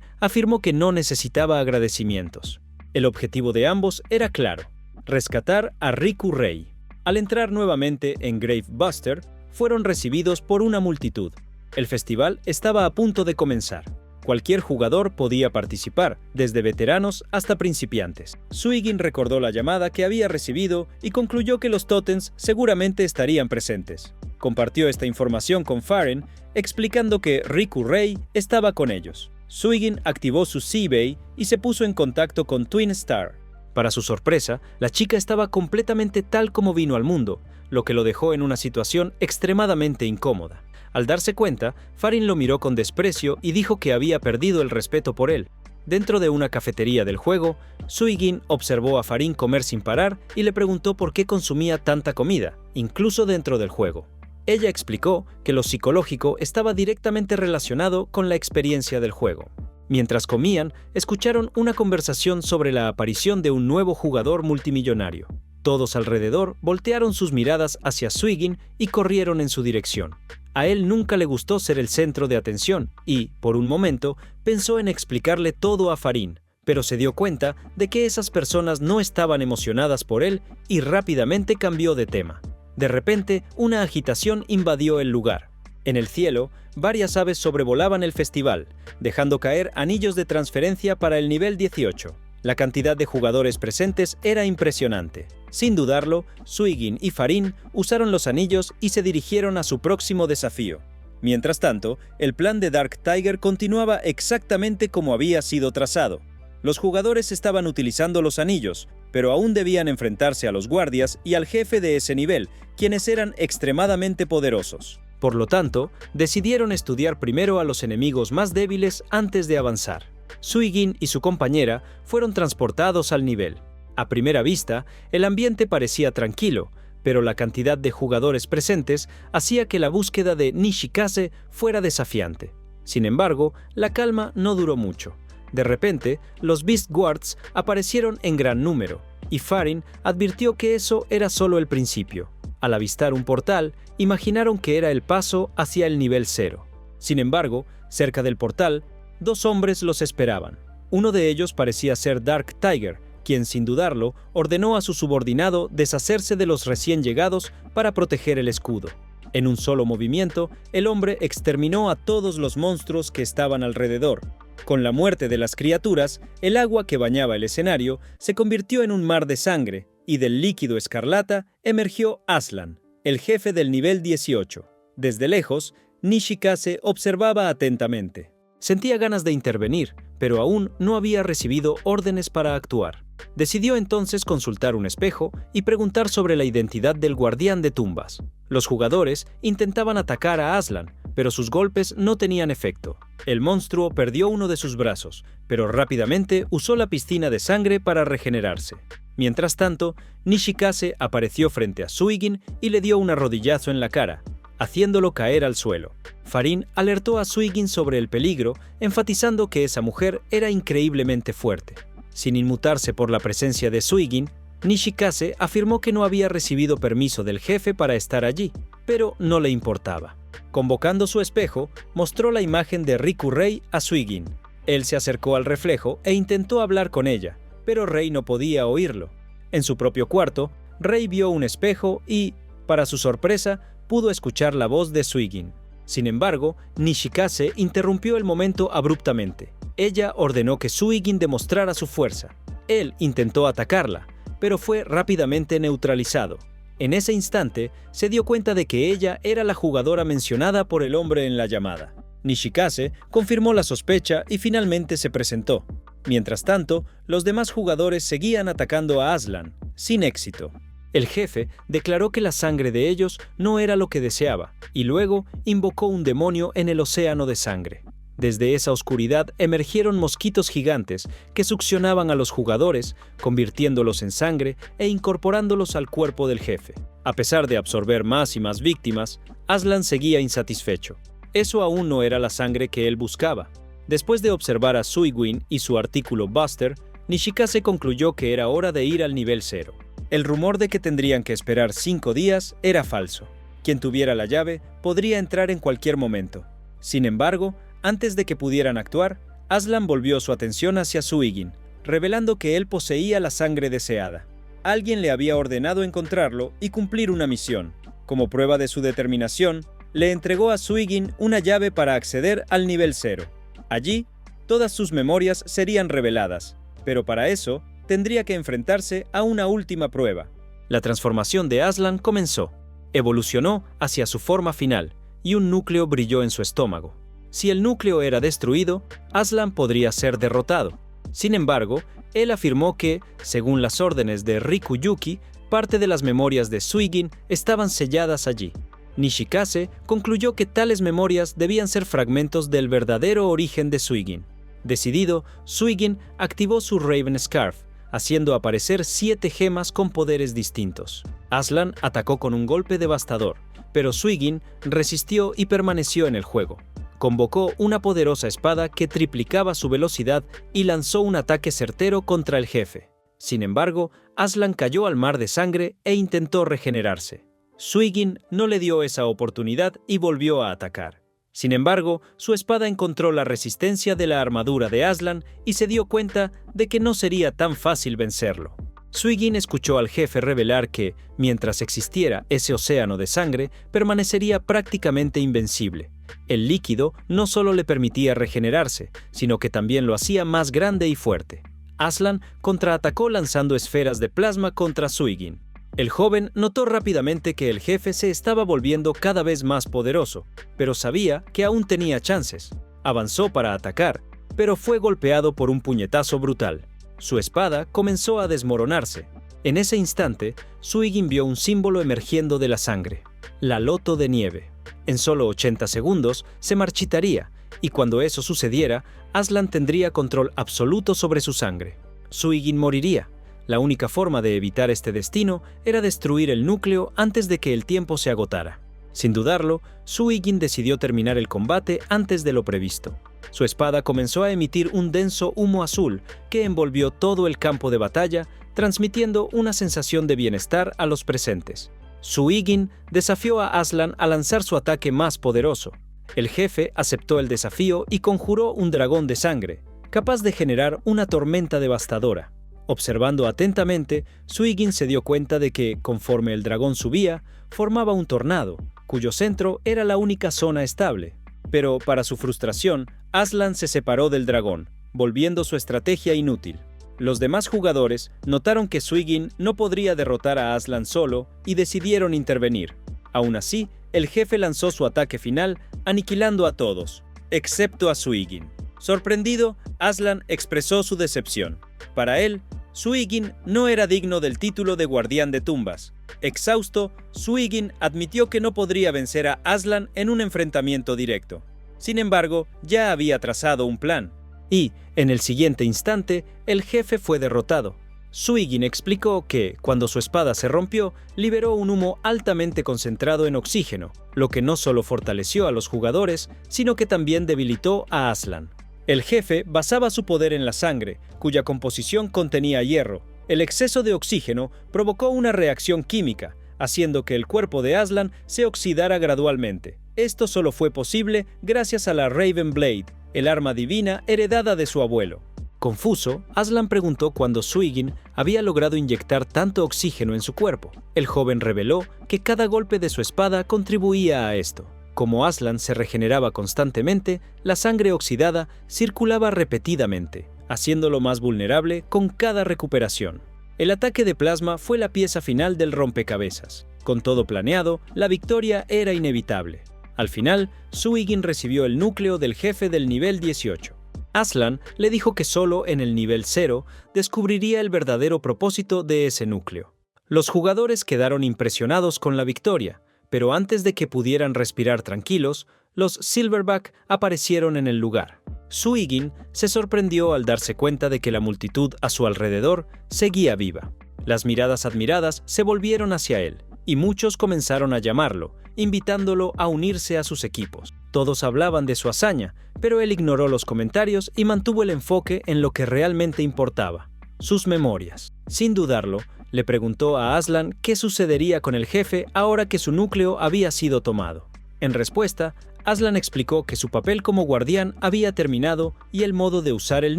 A: afirmó que no necesitaba agradecimientos. El objetivo de ambos era claro: rescatar a Riku Rei. Al entrar nuevamente en Grave Buster, fueron recibidos por una multitud. El festival estaba a punto de comenzar. Cualquier jugador podía participar, desde veteranos hasta principiantes. Swigin recordó la llamada que había recibido y concluyó que los Totems seguramente estarían presentes. Compartió esta información con Farin, explicando que Riku Rei estaba con ellos. Swigin activó su CBay y se puso en contacto con Twin Star. Para su sorpresa, la chica estaba completamente tal como vino al mundo, lo que lo dejó en una situación extremadamente incómoda. Al darse cuenta, Farin lo miró con desprecio y dijo que había perdido el respeto por él. Dentro de una cafetería del juego, Swigin observó a Farin comer sin parar y le preguntó por qué consumía tanta comida, incluso dentro del juego. Ella explicó que lo psicológico estaba directamente relacionado con la experiencia del juego. Mientras comían, escucharon una conversación sobre la aparición de un nuevo jugador multimillonario. Todos alrededor voltearon sus miradas hacia Swigin y corrieron en su dirección. A él nunca le gustó ser el centro de atención y, por un momento, pensó en explicarle todo a Farin, pero se dio cuenta de que esas personas no estaban emocionadas por él y rápidamente cambió de tema. De repente, una agitación invadió el lugar. En el cielo, varias aves sobrevolaban el festival, dejando caer anillos de transferencia para el nivel 18. La cantidad de jugadores presentes era impresionante. Sin dudarlo, Swigin y Farin usaron los anillos y se dirigieron a su próximo desafío. Mientras tanto, el plan de Dark Tiger continuaba exactamente como había sido trazado. Los jugadores estaban utilizando los anillos, pero aún debían enfrentarse a los guardias y al jefe de ese nivel, quienes eran extremadamente poderosos. Por lo tanto, decidieron estudiar primero a los enemigos más débiles antes de avanzar. Swigin y su compañera fueron transportados al nivel. A primera vista, el ambiente parecía tranquilo, pero la cantidad de jugadores presentes hacía que la búsqueda de Nishikase fuera desafiante. Sin embargo, la calma no duró mucho. De repente, los Beast Guards aparecieron en gran número, y Farin advirtió que eso era solo el principio. Al avistar un portal, imaginaron que era el paso hacia el nivel 0. Sin embargo, cerca del portal, dos hombres los esperaban. Uno de ellos parecía ser Dark Tiger, quien sin dudarlo ordenó a su subordinado deshacerse de los recién llegados para proteger el escudo. En un solo movimiento, el hombre exterminó a todos los monstruos que estaban alrededor. Con la muerte de las criaturas, el agua que bañaba el escenario se convirtió en un mar de sangre, y del líquido escarlata emergió Aslan, el jefe del nivel 18. Desde lejos, Nishikase observaba atentamente. Sentía ganas de intervenir, pero aún no había recibido órdenes para actuar. Decidió entonces consultar un espejo y preguntar sobre la identidad del guardián de tumbas. Los jugadores intentaban atacar a Aslan, pero sus golpes no tenían efecto. El monstruo perdió uno de sus brazos, pero rápidamente usó la piscina de sangre para regenerarse. Mientras tanto, Nishikase apareció frente a Swigin y le dio un rodillazo en la cara, haciéndolo caer al suelo. Farin alertó a Swigin sobre el peligro, enfatizando que esa mujer era increíblemente fuerte. Sin inmutarse por la presencia de Swigin, Nishikase afirmó que no había recibido permiso del jefe para estar allí, pero no le importaba. Convocando su espejo, mostró la imagen de Riku Rei a Swigin. Él se acercó al reflejo e intentó hablar con ella, pero Rei no podía oírlo. En su propio cuarto, Rei vio un espejo y, para su sorpresa, pudo escuchar la voz de Swigin. Sin embargo, Nishikase interrumpió el momento abruptamente. Ella ordenó que Swigin demostrara su fuerza. Él intentó atacarla, pero fue rápidamente neutralizado. En ese instante, se dio cuenta de que ella era la jugadora mencionada por el hombre en la llamada. Nishikase confirmó la sospecha y finalmente se presentó. Mientras tanto, los demás jugadores seguían atacando a Aslan. sin éxito. El jefe declaró que la sangre de ellos no era lo que deseaba, y luego invocó un demonio en el océano de sangre. Desde esa oscuridad emergieron mosquitos gigantes que succionaban a los jugadores, convirtiéndolos en sangre e incorporándolos al cuerpo del jefe. A pesar de absorber más y más víctimas, Aslan seguía insatisfecho. Eso aún no era la sangre que él buscaba. Después de observar a Suigwyn y su artículo Buster, Nishikase concluyó que era hora de ir al nivel 0. El rumor de que tendrían que esperar 5 días era falso. Quien tuviera la llave podría entrar en cualquier momento. Sin embargo, antes de que pudieran actuar, Aslan volvió su atención hacia Suigwyn, revelando que él poseía la sangre deseada. Alguien le había ordenado encontrarlo y cumplir una misión. Como prueba de su determinación, le entregó a Suigwyn una llave para acceder al nivel 0. Allí, todas sus memorias serían reveladas, pero para eso tendría que enfrentarse a una última prueba. La transformación de Aslan comenzó. Evolucionó hacia su forma final, y un núcleo brilló en su estómago. Si el núcleo era destruido, Aslan podría ser derrotado. Sin embargo, él afirmó que, según las órdenes de Rikuyuki, parte de las memorias de Suigwyn estaban selladas allí. Nishikase concluyó que tales memorias debían ser fragmentos del verdadero origen de Suigwyn. Decidido, Suigwyn activó su Raven Scarf, haciendo aparecer 7 gemas con poderes distintos. Aslan atacó con un golpe devastador, pero Suigwyn resistió y permaneció en el juego. Convocó una poderosa espada que triplicaba su velocidad y lanzó un ataque certero contra el jefe. Sin embargo, Aslan cayó al mar de sangre e intentó regenerarse. Suigwyn no le dio esa oportunidad y volvió a atacar. Sin embargo, su espada encontró la resistencia de la armadura de Aslan y se dio cuenta de que no sería tan fácil vencerlo. Suigwyn escuchó al jefe revelar que, mientras existiera ese océano de sangre, permanecería prácticamente invencible. El líquido no solo le permitía regenerarse, sino que también lo hacía más grande y fuerte. Aslan contraatacó lanzando esferas de plasma contra Suigwyn. El joven notó rápidamente que el jefe se estaba volviendo cada vez más poderoso, pero sabía que aún tenía chances. Avanzó para atacar, pero fue golpeado por un puñetazo brutal. Su espada comenzó a desmoronarse. En ese instante, Suigwyn vio un símbolo emergiendo de la sangre: la loto de nieve. En solo 80 segundos se marchitaría, y cuando eso sucediera, Aslan tendría control absoluto sobre su sangre. Suigwyn moriría. La única forma de evitar este destino era destruir el núcleo antes de que el tiempo se agotara. Sin dudarlo, Suigwyn decidió terminar el combate antes de lo previsto. Su espada comenzó a emitir un denso humo azul que envolvió todo el campo de batalla, transmitiendo una sensación de bienestar a los presentes. Suigwyn desafió a Aslan a lanzar su ataque más poderoso. El jefe aceptó el desafío y conjuró un dragón de sangre, capaz de generar una tormenta devastadora. Observando atentamente, Suigwyn se dio cuenta de que, conforme el dragón subía, formaba un tornado, cuyo centro era la única zona estable. Pero, para su frustración, Aslan se separó del dragón, volviendo su estrategia inútil. Los demás jugadores notaron que Suigwyn no podría derrotar a Aslan solo y decidieron intervenir. Aún así, el jefe lanzó su ataque final, aniquilando a todos, excepto a Suigwyn. Sorprendido, Aslan expresó su decepción. Para él, Suigwyn no era digno del título de guardián de tumbas. Exhausto, Suigwyn admitió que no podría vencer a Aslan en un enfrentamiento directo. Sin embargo, ya había trazado un plan. Y, en el siguiente instante, el jefe fue derrotado. Suigwyn explicó que, cuando su espada se rompió, liberó un humo altamente concentrado en oxígeno, lo que no solo fortaleció a los jugadores, sino que también debilitó a Aslan. El jefe basaba su poder en la sangre, cuya composición contenía hierro. El exceso de oxígeno provocó una reacción química, haciendo que el cuerpo de Aslan se oxidara gradualmente. Esto solo fue posible gracias a la Raven Blade, el arma divina heredada de su abuelo. Confuso, Aslan preguntó cuándo Suigwyn había logrado inyectar tanto oxígeno en su cuerpo. El joven reveló que cada golpe de su espada contribuía a esto. Como Aslan se regeneraba constantemente, la sangre oxidada circulaba repetidamente, haciéndolo más vulnerable con cada recuperación. El ataque de plasma fue la pieza final del rompecabezas. Con todo planeado, la victoria era inevitable. Al final, Suigwyn recibió el núcleo del jefe del nivel 18. Aslan le dijo que solo en el nivel 0 descubriría el verdadero propósito de ese núcleo. Los jugadores quedaron impresionados con la victoria, pero antes de que pudieran respirar tranquilos, los Silverback aparecieron en el lugar. Suigin se sorprendió al darse cuenta de que la multitud a su alrededor seguía viva. Las miradas admiradas se volvieron hacia él, y muchos comenzaron a llamarlo, invitándolo a unirse a sus equipos. Todos hablaban de su hazaña, pero él ignoró los comentarios y mantuvo el enfoque en lo que realmente importaba: sus memorias. Sin dudarlo, le preguntó a Aslan qué sucedería con el jefe ahora que su núcleo había sido tomado. En respuesta, Aslan explicó que su papel como guardián había terminado y el modo de usar el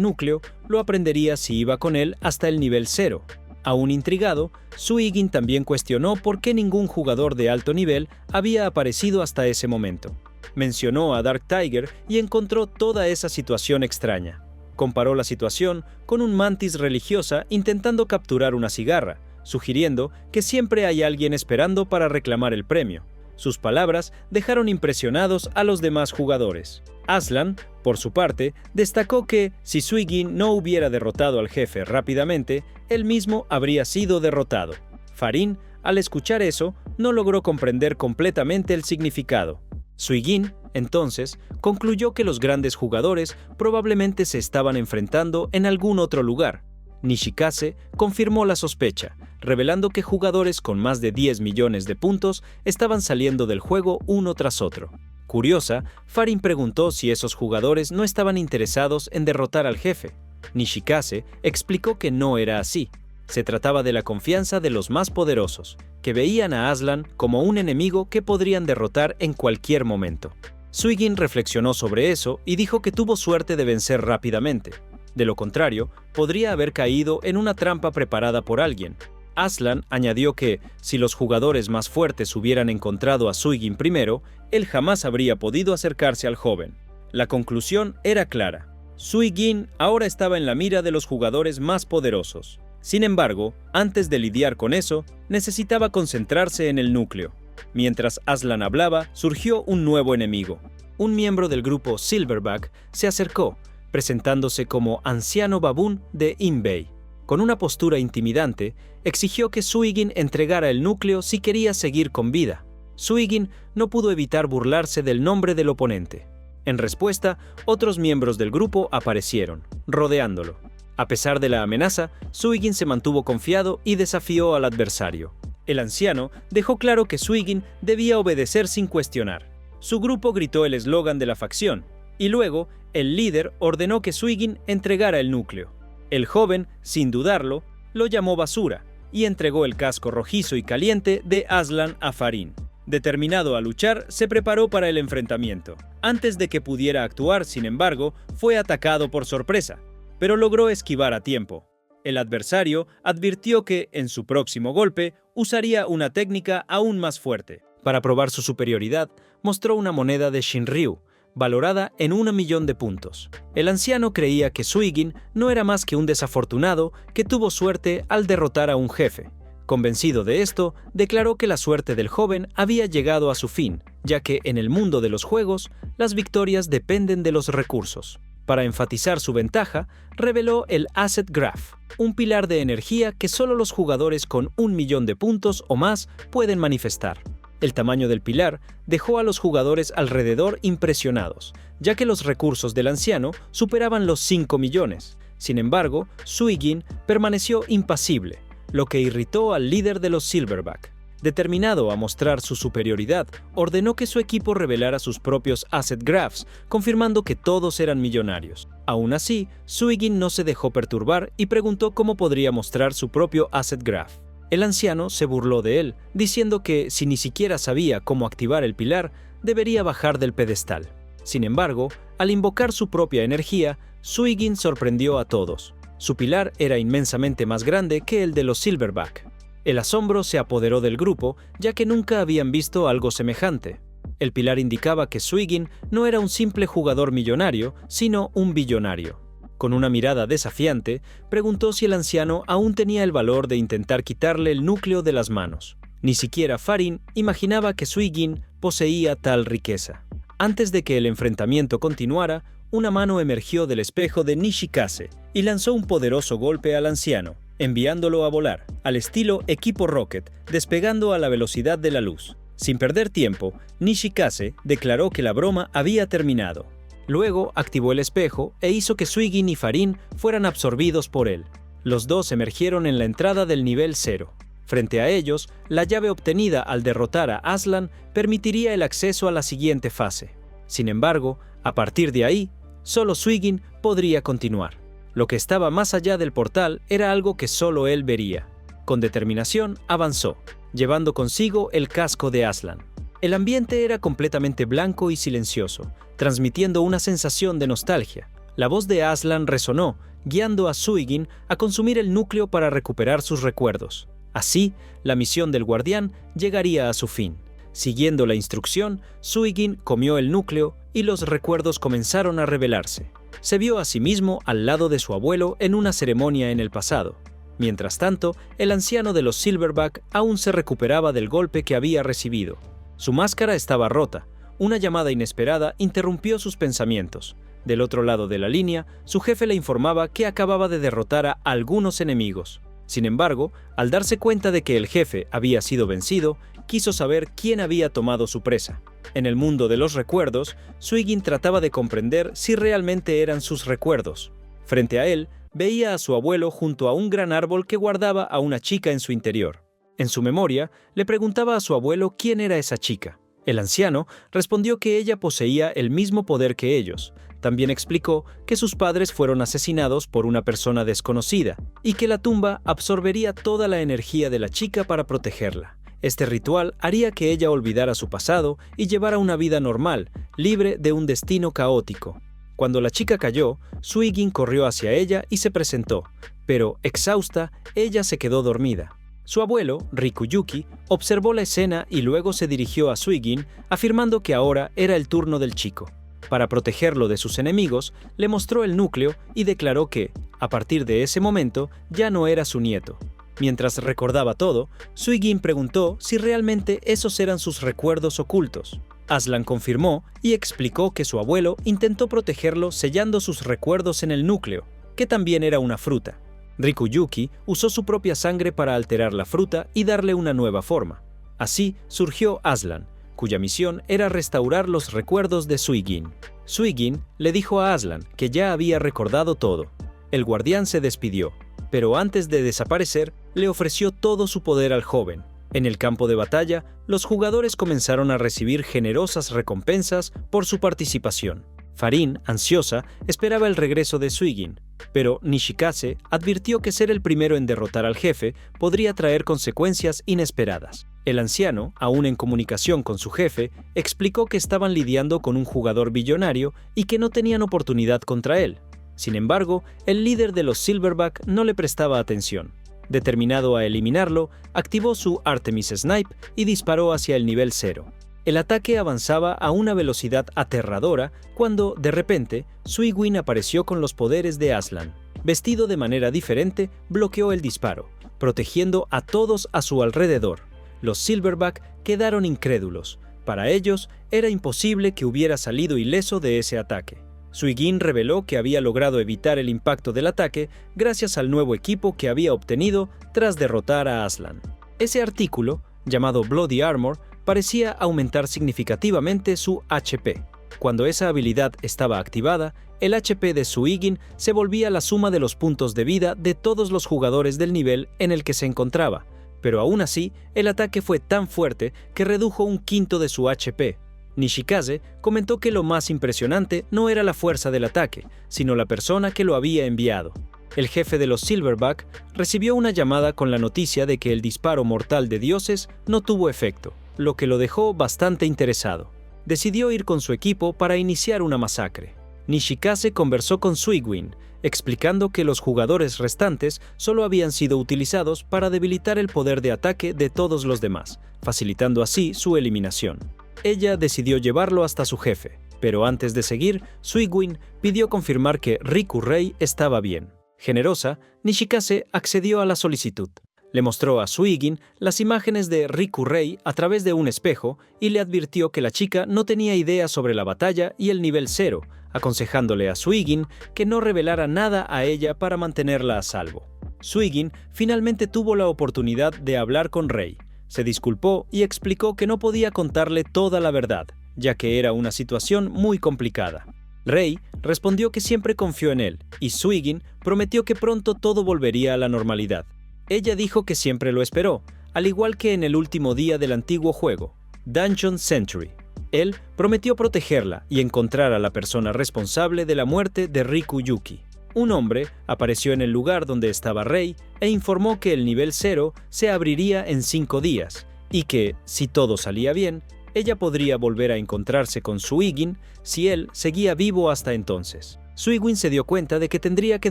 A: núcleo lo aprendería si iba con él hasta el nivel 0. Aún intrigado, Suigin también cuestionó por qué ningún jugador de alto nivel había aparecido hasta ese momento. Mencionó a Dark Tiger y encontró toda esa situación extraña. Comparó la situación con un mantis religiosa intentando capturar una cigarra, sugiriendo que siempre hay alguien esperando para reclamar el premio. Sus palabras dejaron impresionados a los demás jugadores. Aslan, por su parte, destacó que si Suigin no hubiera derrotado al jefe rápidamente, él mismo habría sido derrotado. Farin, al escuchar eso, no logró comprender completamente el significado. Suigin, entonces, concluyó que los grandes jugadores probablemente se estaban enfrentando en algún otro lugar. Nishikase confirmó la sospecha, revelando que jugadores con más de 10 millones de puntos estaban saliendo del juego uno tras otro. Curiosa, Farin preguntó si esos jugadores no estaban interesados en derrotar al jefe. Nishikase explicó que no era así. Se trataba de la confianza de los más poderosos, que veían a Aslan como un enemigo que podrían derrotar en cualquier momento. Suigin reflexionó sobre eso y dijo que tuvo suerte de vencer rápidamente. De lo contrario, podría haber caído en una trampa preparada por alguien. Aslan añadió que, si los jugadores más fuertes hubieran encontrado a Suigin primero, él jamás habría podido acercarse al joven. La conclusión era clara. Suigin ahora estaba en la mira de los jugadores más poderosos. Sin embargo, antes de lidiar con eso, necesitaba concentrarse en el núcleo. Mientras Aslan hablaba, surgió un nuevo enemigo. Un miembro del grupo Silverback se acercó, presentándose como Anciano Baboon de Inbei. Con una postura intimidante, exigió que Suigin entregara el núcleo si quería seguir con vida. Suigin no pudo evitar burlarse del nombre del oponente. En respuesta, otros miembros del grupo aparecieron, rodeándolo. A pesar de la amenaza, Suigin se mantuvo confiado y desafió al adversario. El anciano dejó claro que Suigin debía obedecer sin cuestionar. Su grupo gritó el eslogan de la facción, y luego el líder ordenó que Suigin entregara el núcleo. El joven, sin dudarlo, lo llamó basura y entregó el casco rojizo y caliente de Aslan a Farin. Determinado a luchar, se preparó para el enfrentamiento. Antes de que pudiera actuar, sin embargo, fue atacado por sorpresa, pero logró esquivar a tiempo. El adversario advirtió que, en su próximo golpe, usaría una técnica aún más fuerte. Para probar su superioridad, mostró una moneda de Shinryu, valorada en 1 millón de puntos. El anciano creía que Suigin no era más que un desafortunado que tuvo suerte al derrotar a un jefe. Convencido de esto, declaró que la suerte del joven había llegado a su fin, ya que en el mundo de los juegos, las victorias dependen de los recursos. Para enfatizar su ventaja, reveló el Asset Graph, un pilar de energía que solo los jugadores con 1 millón de puntos o más pueden manifestar. El tamaño del pilar dejó a los jugadores alrededor impresionados, ya que los recursos del anciano superaban los 5 millones. Sin embargo, Suigin permaneció impasible, lo que irritó al líder de los Silverback. Determinado a mostrar su superioridad, ordenó que su equipo revelara sus propios Asset Graphs, confirmando que todos eran millonarios. Aún así, Suigin no se dejó perturbar y preguntó cómo podría mostrar su propio Asset Graph. El anciano se burló de él, diciendo que si ni siquiera sabía cómo activar el pilar, debería bajar del pedestal. Sin embargo, al invocar su propia energía, Suigin sorprendió a todos. Su pilar era inmensamente más grande que el de los Silverback. El asombro se apoderó del grupo, ya que nunca habían visto algo semejante. El pilar indicaba que Suigin no era un simple jugador millonario, sino un billonario. Con una mirada desafiante, preguntó si el anciano aún tenía el valor de intentar quitarle el núcleo de las manos. Ni siquiera Farin imaginaba que Suigin poseía tal riqueza. Antes de que el enfrentamiento continuara, una mano emergió del espejo de Nishikase y lanzó un poderoso golpe al anciano, enviándolo a volar, al estilo equipo Rocket, despegando a la velocidad de la luz. Sin perder tiempo, Nishikase declaró que la broma había terminado. Luego activó el espejo e hizo que Suigin y Farin fueran absorbidos por él. Los dos emergieron en la entrada del nivel 0. Frente a ellos, la llave obtenida al derrotar a Aslan permitiría el acceso a la siguiente fase. Sin embargo, a partir de ahí, solo Suigin podría continuar. Lo que estaba más allá del portal era algo que solo él vería. Con determinación, avanzó, llevando consigo el casco de Aslan. El ambiente era completamente blanco y silencioso, transmitiendo una sensación de nostalgia. La voz de Aslan resonó, guiando a Suigin a consumir el núcleo para recuperar sus recuerdos. Así, la misión del guardián llegaría a su fin. Siguiendo la instrucción, Suigin comió el núcleo y los recuerdos comenzaron a revelarse. Se vio a sí mismo al lado de su abuelo en una ceremonia en el pasado. Mientras tanto, el anciano de los Silverback aún se recuperaba del golpe que había recibido. Su máscara estaba rota. Una llamada inesperada interrumpió sus pensamientos. Del otro lado de la línea, su jefe le informaba que acababa de derrotar a algunos enemigos. Sin embargo, al darse cuenta de que el jefe había sido vencido, quiso saber quién había tomado su presa. En el mundo de los recuerdos, Suigin trataba de comprender si realmente eran sus recuerdos. Frente a él, veía a su abuelo junto a un gran árbol que guardaba a una chica en su interior. En su memoria, le preguntaba a su abuelo quién era esa chica. El anciano respondió que ella poseía el mismo poder que ellos. También explicó que sus padres fueron asesinados por una persona desconocida y que la tumba absorbería toda la energía de la chica para protegerla. Este ritual haría que ella olvidara su pasado y llevara una vida normal, libre de un destino caótico. Cuando la chica cayó, Suigin corrió hacia ella y se presentó, pero, exhausta, ella se quedó dormida. Su abuelo, Rikuyuki, observó la escena y luego se dirigió a Suigin, afirmando que ahora era el turno del chico. Para protegerlo de sus enemigos, le mostró el núcleo y declaró que, a partir de ese momento, ya no era su nieto. Mientras recordaba todo, Suigin preguntó si realmente esos eran sus recuerdos ocultos. Aslan confirmó y explicó que su abuelo intentó protegerlo sellando sus recuerdos en el núcleo, que también era una fruta. Rikuyuki usó su propia sangre para alterar la fruta y darle una nueva forma. Así surgió Aslan, cuya misión era restaurar los recuerdos de Suigin. Suigin le dijo a Aslan que ya había recordado todo. El guardián se despidió, pero antes de desaparecer, le ofreció todo su poder al joven. En el campo de batalla, los jugadores comenzaron a recibir generosas recompensas por su participación. Farin, ansiosa, esperaba el regreso de Suigin, pero Nishikase advirtió que ser el primero en derrotar al jefe podría traer consecuencias inesperadas. El anciano, aún en comunicación con su jefe, explicó que estaban lidiando con un jugador billonario y que no tenían oportunidad contra él. Sin embargo, el líder de los Silverback no le prestaba atención. Determinado a eliminarlo, activó su Artemis Snipe y disparó hacia el nivel 0. El ataque avanzaba a una velocidad aterradora cuando, de repente, Suigin apareció con los poderes de Aslan. Vestido de manera diferente, bloqueó el disparo, protegiendo a todos a su alrededor. Los Silverback quedaron incrédulos. Para ellos, era imposible que hubiera salido ileso de ese ataque. Suigin reveló que había logrado evitar el impacto del ataque gracias al nuevo equipo que había obtenido tras derrotar a Aslan. Ese artículo, llamado Bloody Armor, parecía aumentar significativamente su HP. Cuando esa habilidad estaba activada, el HP de Suigin se volvía la suma de los puntos de vida de todos los jugadores del nivel en el que se encontraba, pero aún así, el ataque fue tan fuerte que redujo un quinto de su HP. Nishikase comentó que lo más impresionante no era la fuerza del ataque, sino la persona que lo había enviado. El jefe de los Silverback recibió una llamada con la noticia de que el disparo mortal de dioses no tuvo efecto, lo que lo dejó bastante interesado. Decidió ir con su equipo para iniciar una masacre. Nishikase conversó con Suigin, explicando que los jugadores restantes solo habían sido utilizados para debilitar el poder de ataque de todos los demás, facilitando así su eliminación. Ella decidió llevarlo hasta su jefe, pero antes de seguir, Suigin pidió confirmar que Riku-Rei estaba bien. Generosa, Nishikase accedió a la solicitud. Le mostró a Suigin las imágenes de Riku-Rei a través de un espejo y le advirtió que la chica no tenía idea sobre la batalla y el nivel 0, aconsejándole a Suigin que no revelara nada a ella para mantenerla a salvo. Suigin finalmente tuvo la oportunidad de hablar con Rei. Se disculpó y explicó que no podía contarle toda la verdad, ya que era una situación muy complicada. Rei respondió que siempre confió en él, y Suigin prometió que pronto todo volvería a la normalidad. Ella dijo que siempre lo esperó, al igual que en el último día del antiguo juego, Dungeon Century. Él prometió protegerla y encontrar a la persona responsable de la muerte de Riku Yuki. Un hombre apareció en el lugar donde estaba Rei e informó que el nivel 0 se abriría en 5 días y que, si todo salía bien, ella podría volver a encontrarse con Suigin si él seguía vivo hasta entonces. Suigin se dio cuenta de que tendría que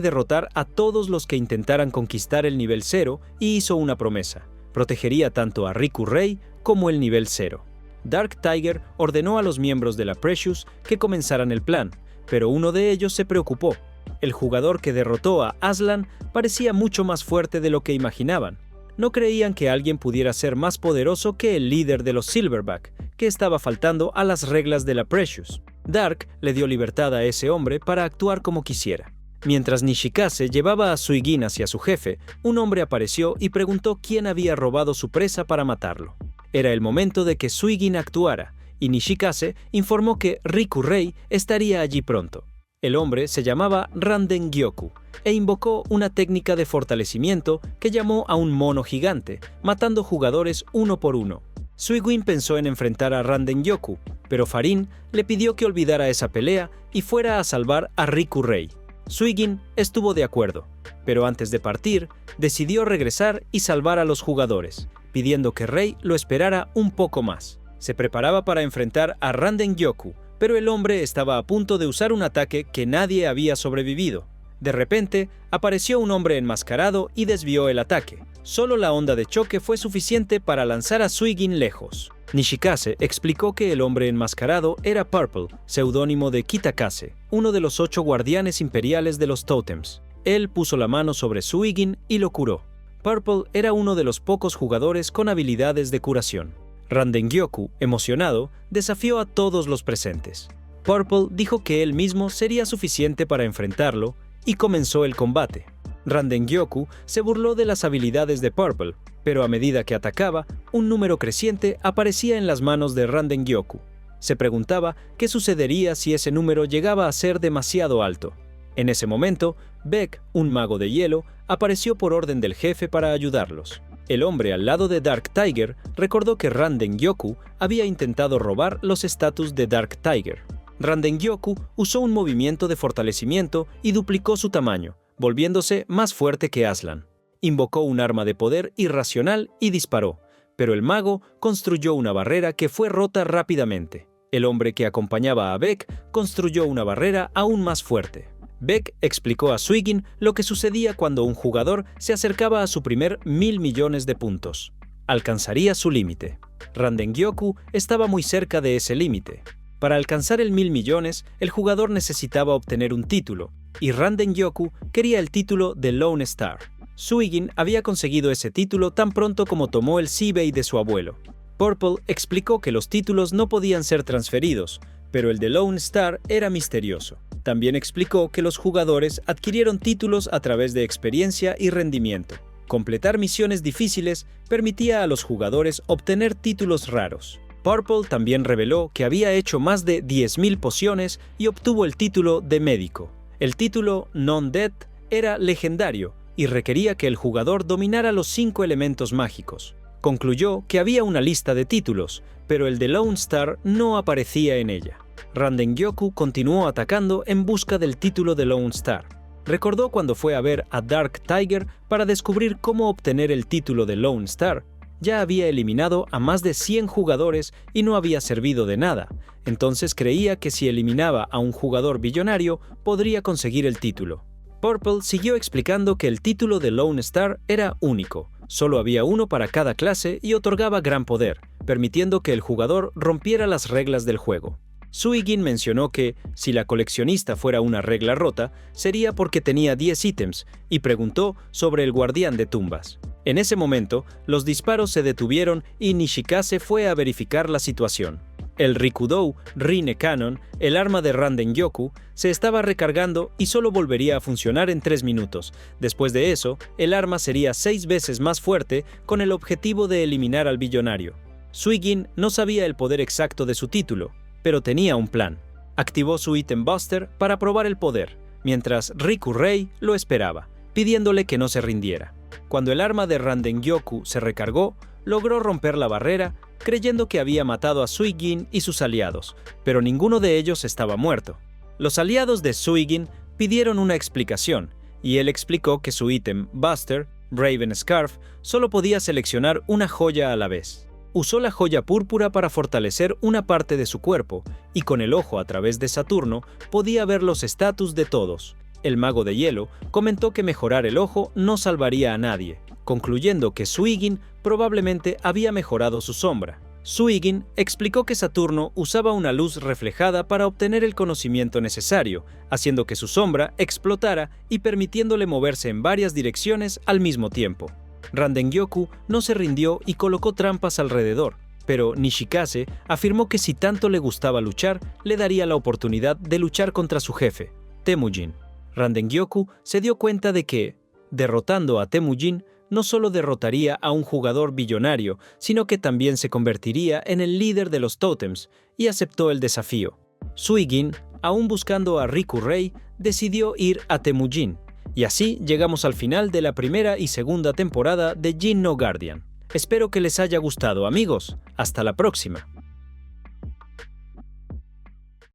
A: derrotar a todos los que intentaran conquistar el nivel 0 y hizo una promesa: protegería tanto a Riku Rei como el nivel 0. Dark Tiger ordenó a los miembros de la Precious que comenzaran el plan, pero uno de ellos se preocupó. El jugador que derrotó a Aslan parecía mucho más fuerte de lo que imaginaban. No creían que alguien pudiera ser más poderoso que el líder de los Silverback, que estaba faltando a las reglas de la Precious. Dark le dio libertad a ese hombre para actuar como quisiera. Mientras Nishikase llevaba a Suigin hacia su jefe, un hombre apareció y preguntó quién había robado su presa para matarlo. Era el momento de que Suigin actuara, y Nishikase informó que Riku Rei estaría allí pronto. El hombre se llamaba Randen Gyoku e invocó una técnica de fortalecimiento que llamó a un mono gigante, matando jugadores uno por uno. Suigin pensó en enfrentar a Randen Gyoku, pero Farin le pidió que olvidara esa pelea y fuera a salvar a Riku Rei. Suigin estuvo de acuerdo, pero antes de partir, decidió regresar y salvar a los jugadores, pidiendo que Rei lo esperara un poco más. Se preparaba para enfrentar a Randen Gyoku, pero el hombre estaba a punto de usar un ataque que nadie había sobrevivido. De repente, apareció un hombre enmascarado y desvió el ataque. Solo la onda de choque fue suficiente para lanzar a Suigin lejos. Nishikase explicó que el hombre enmascarado era Purple, seudónimo de Kitakase, uno de los 8 guardianes imperiales de los tótems. Él puso la mano sobre Suigin y lo curó. Purple era uno de los pocos jugadores con habilidades de curación. Randen Gyoku, emocionado, desafió a todos los presentes. Purple dijo que él mismo sería suficiente para enfrentarlo y comenzó el combate. Randen Gyoku se burló de las habilidades de Purple, pero a medida que atacaba, un número creciente aparecía en las manos de Randen Gyoku. Se preguntaba qué sucedería si ese número llegaba a ser demasiado alto. En ese momento, Beck, un mago de hielo, apareció por orden del jefe para ayudarlos. El hombre al lado de Dark Tiger recordó que Randen Gyoku había intentado robar los estatus de Dark Tiger. Randen Gyoku usó un movimiento de fortalecimiento y duplicó su tamaño, volviéndose más fuerte que Aslan. Invocó un arma de poder irracional y disparó, pero el mago construyó una barrera que fue rota rápidamente. El hombre que acompañaba a Beck construyó una barrera aún más fuerte. Beck explicó a Suigin lo que sucedía cuando un jugador se acercaba a su primer 1000 millones de puntos. Alcanzaría su límite. Randen Gyoku estaba muy cerca de ese límite. Para alcanzar el 1000 millones, el jugador necesitaba obtener un título, y Randen Gyoku quería el título de Lone Star. Suigin había conseguido ese título tan pronto como tomó el Seabay de su abuelo. Purple explicó que los títulos no podían ser transferidos, pero el de Lone Star era misterioso. También explicó que los jugadores adquirieron títulos a través de experiencia y rendimiento. Completar misiones difíciles permitía a los jugadores obtener títulos raros. Purple también reveló que había hecho más de 10.000 pociones y obtuvo el título de médico. El título Non-Dead era legendario y requería que el jugador dominara los 5 elementos mágicos. Concluyó que había una lista de títulos, pero el de Lone Star no aparecía en ella. Randen Gyoku continuó atacando en busca del título de Lone Star. Recordó cuando fue a ver a Dark Tiger para descubrir cómo obtener el título de Lone Star. Ya había eliminado a más de 100 jugadores y no había servido de nada, entonces creía que si eliminaba a un jugador billonario, podría conseguir el título. Purple siguió explicando que el título de Lone Star era único, solo había uno para cada clase y otorgaba gran poder, permitiendo que el jugador rompiera las reglas del juego. Suigin mencionó que, si la coleccionista fuera una regla rota, sería porque tenía 10 ítems, y preguntó sobre el guardián de tumbas. En ese momento, los disparos se detuvieron y Nishikase fue a verificar la situación. El Rikudou Rine Cannon, el arma de Randen-gyoku, se estaba recargando y solo volvería a funcionar en 3 minutos. Después de eso, el arma sería 6 veces más fuerte con el objetivo de eliminar al billonario. Suigin no sabía el poder exacto de su título, pero tenía un plan. Activó su ítem Buster para probar el poder, mientras Riku Rei lo esperaba, pidiéndole que no se rindiera. Cuando el arma de Randen-gyoku se recargó, logró romper la barrera, creyendo que había matado a Suigin y sus aliados, pero ninguno de ellos estaba muerto. Los aliados de Suigin pidieron una explicación, y él explicó que su ítem Buster, Raven Scarf, solo podía seleccionar una joya a la vez. Usó la joya púrpura para fortalecer una parte de su cuerpo, y con el ojo a través de Saturno podía ver los estatus de todos. El mago de hielo comentó que mejorar el ojo no salvaría a nadie, concluyendo que Suigin probablemente había mejorado su sombra. Suigin explicó que Saturno usaba una luz reflejada para obtener el conocimiento necesario, haciendo que su sombra explotara y permitiéndole moverse en varias direcciones al mismo tiempo. Randen-gyoku no se rindió y colocó trampas alrededor, pero Nishikase afirmó que si tanto le gustaba luchar, le daría la oportunidad de luchar contra su jefe, Temujin. Randen-gyoku se dio cuenta de que, derrotando a Temujin, no solo derrotaría a un jugador billonario, sino que también se convertiría en el líder de los tótems, y aceptó el desafío. Suigin, aún buscando a Riku Rei, decidió ir a Temujin, y así llegamos al final de la primera y segunda temporada de Jin no Guardian. Espero que les haya gustado, amigos. Hasta la próxima.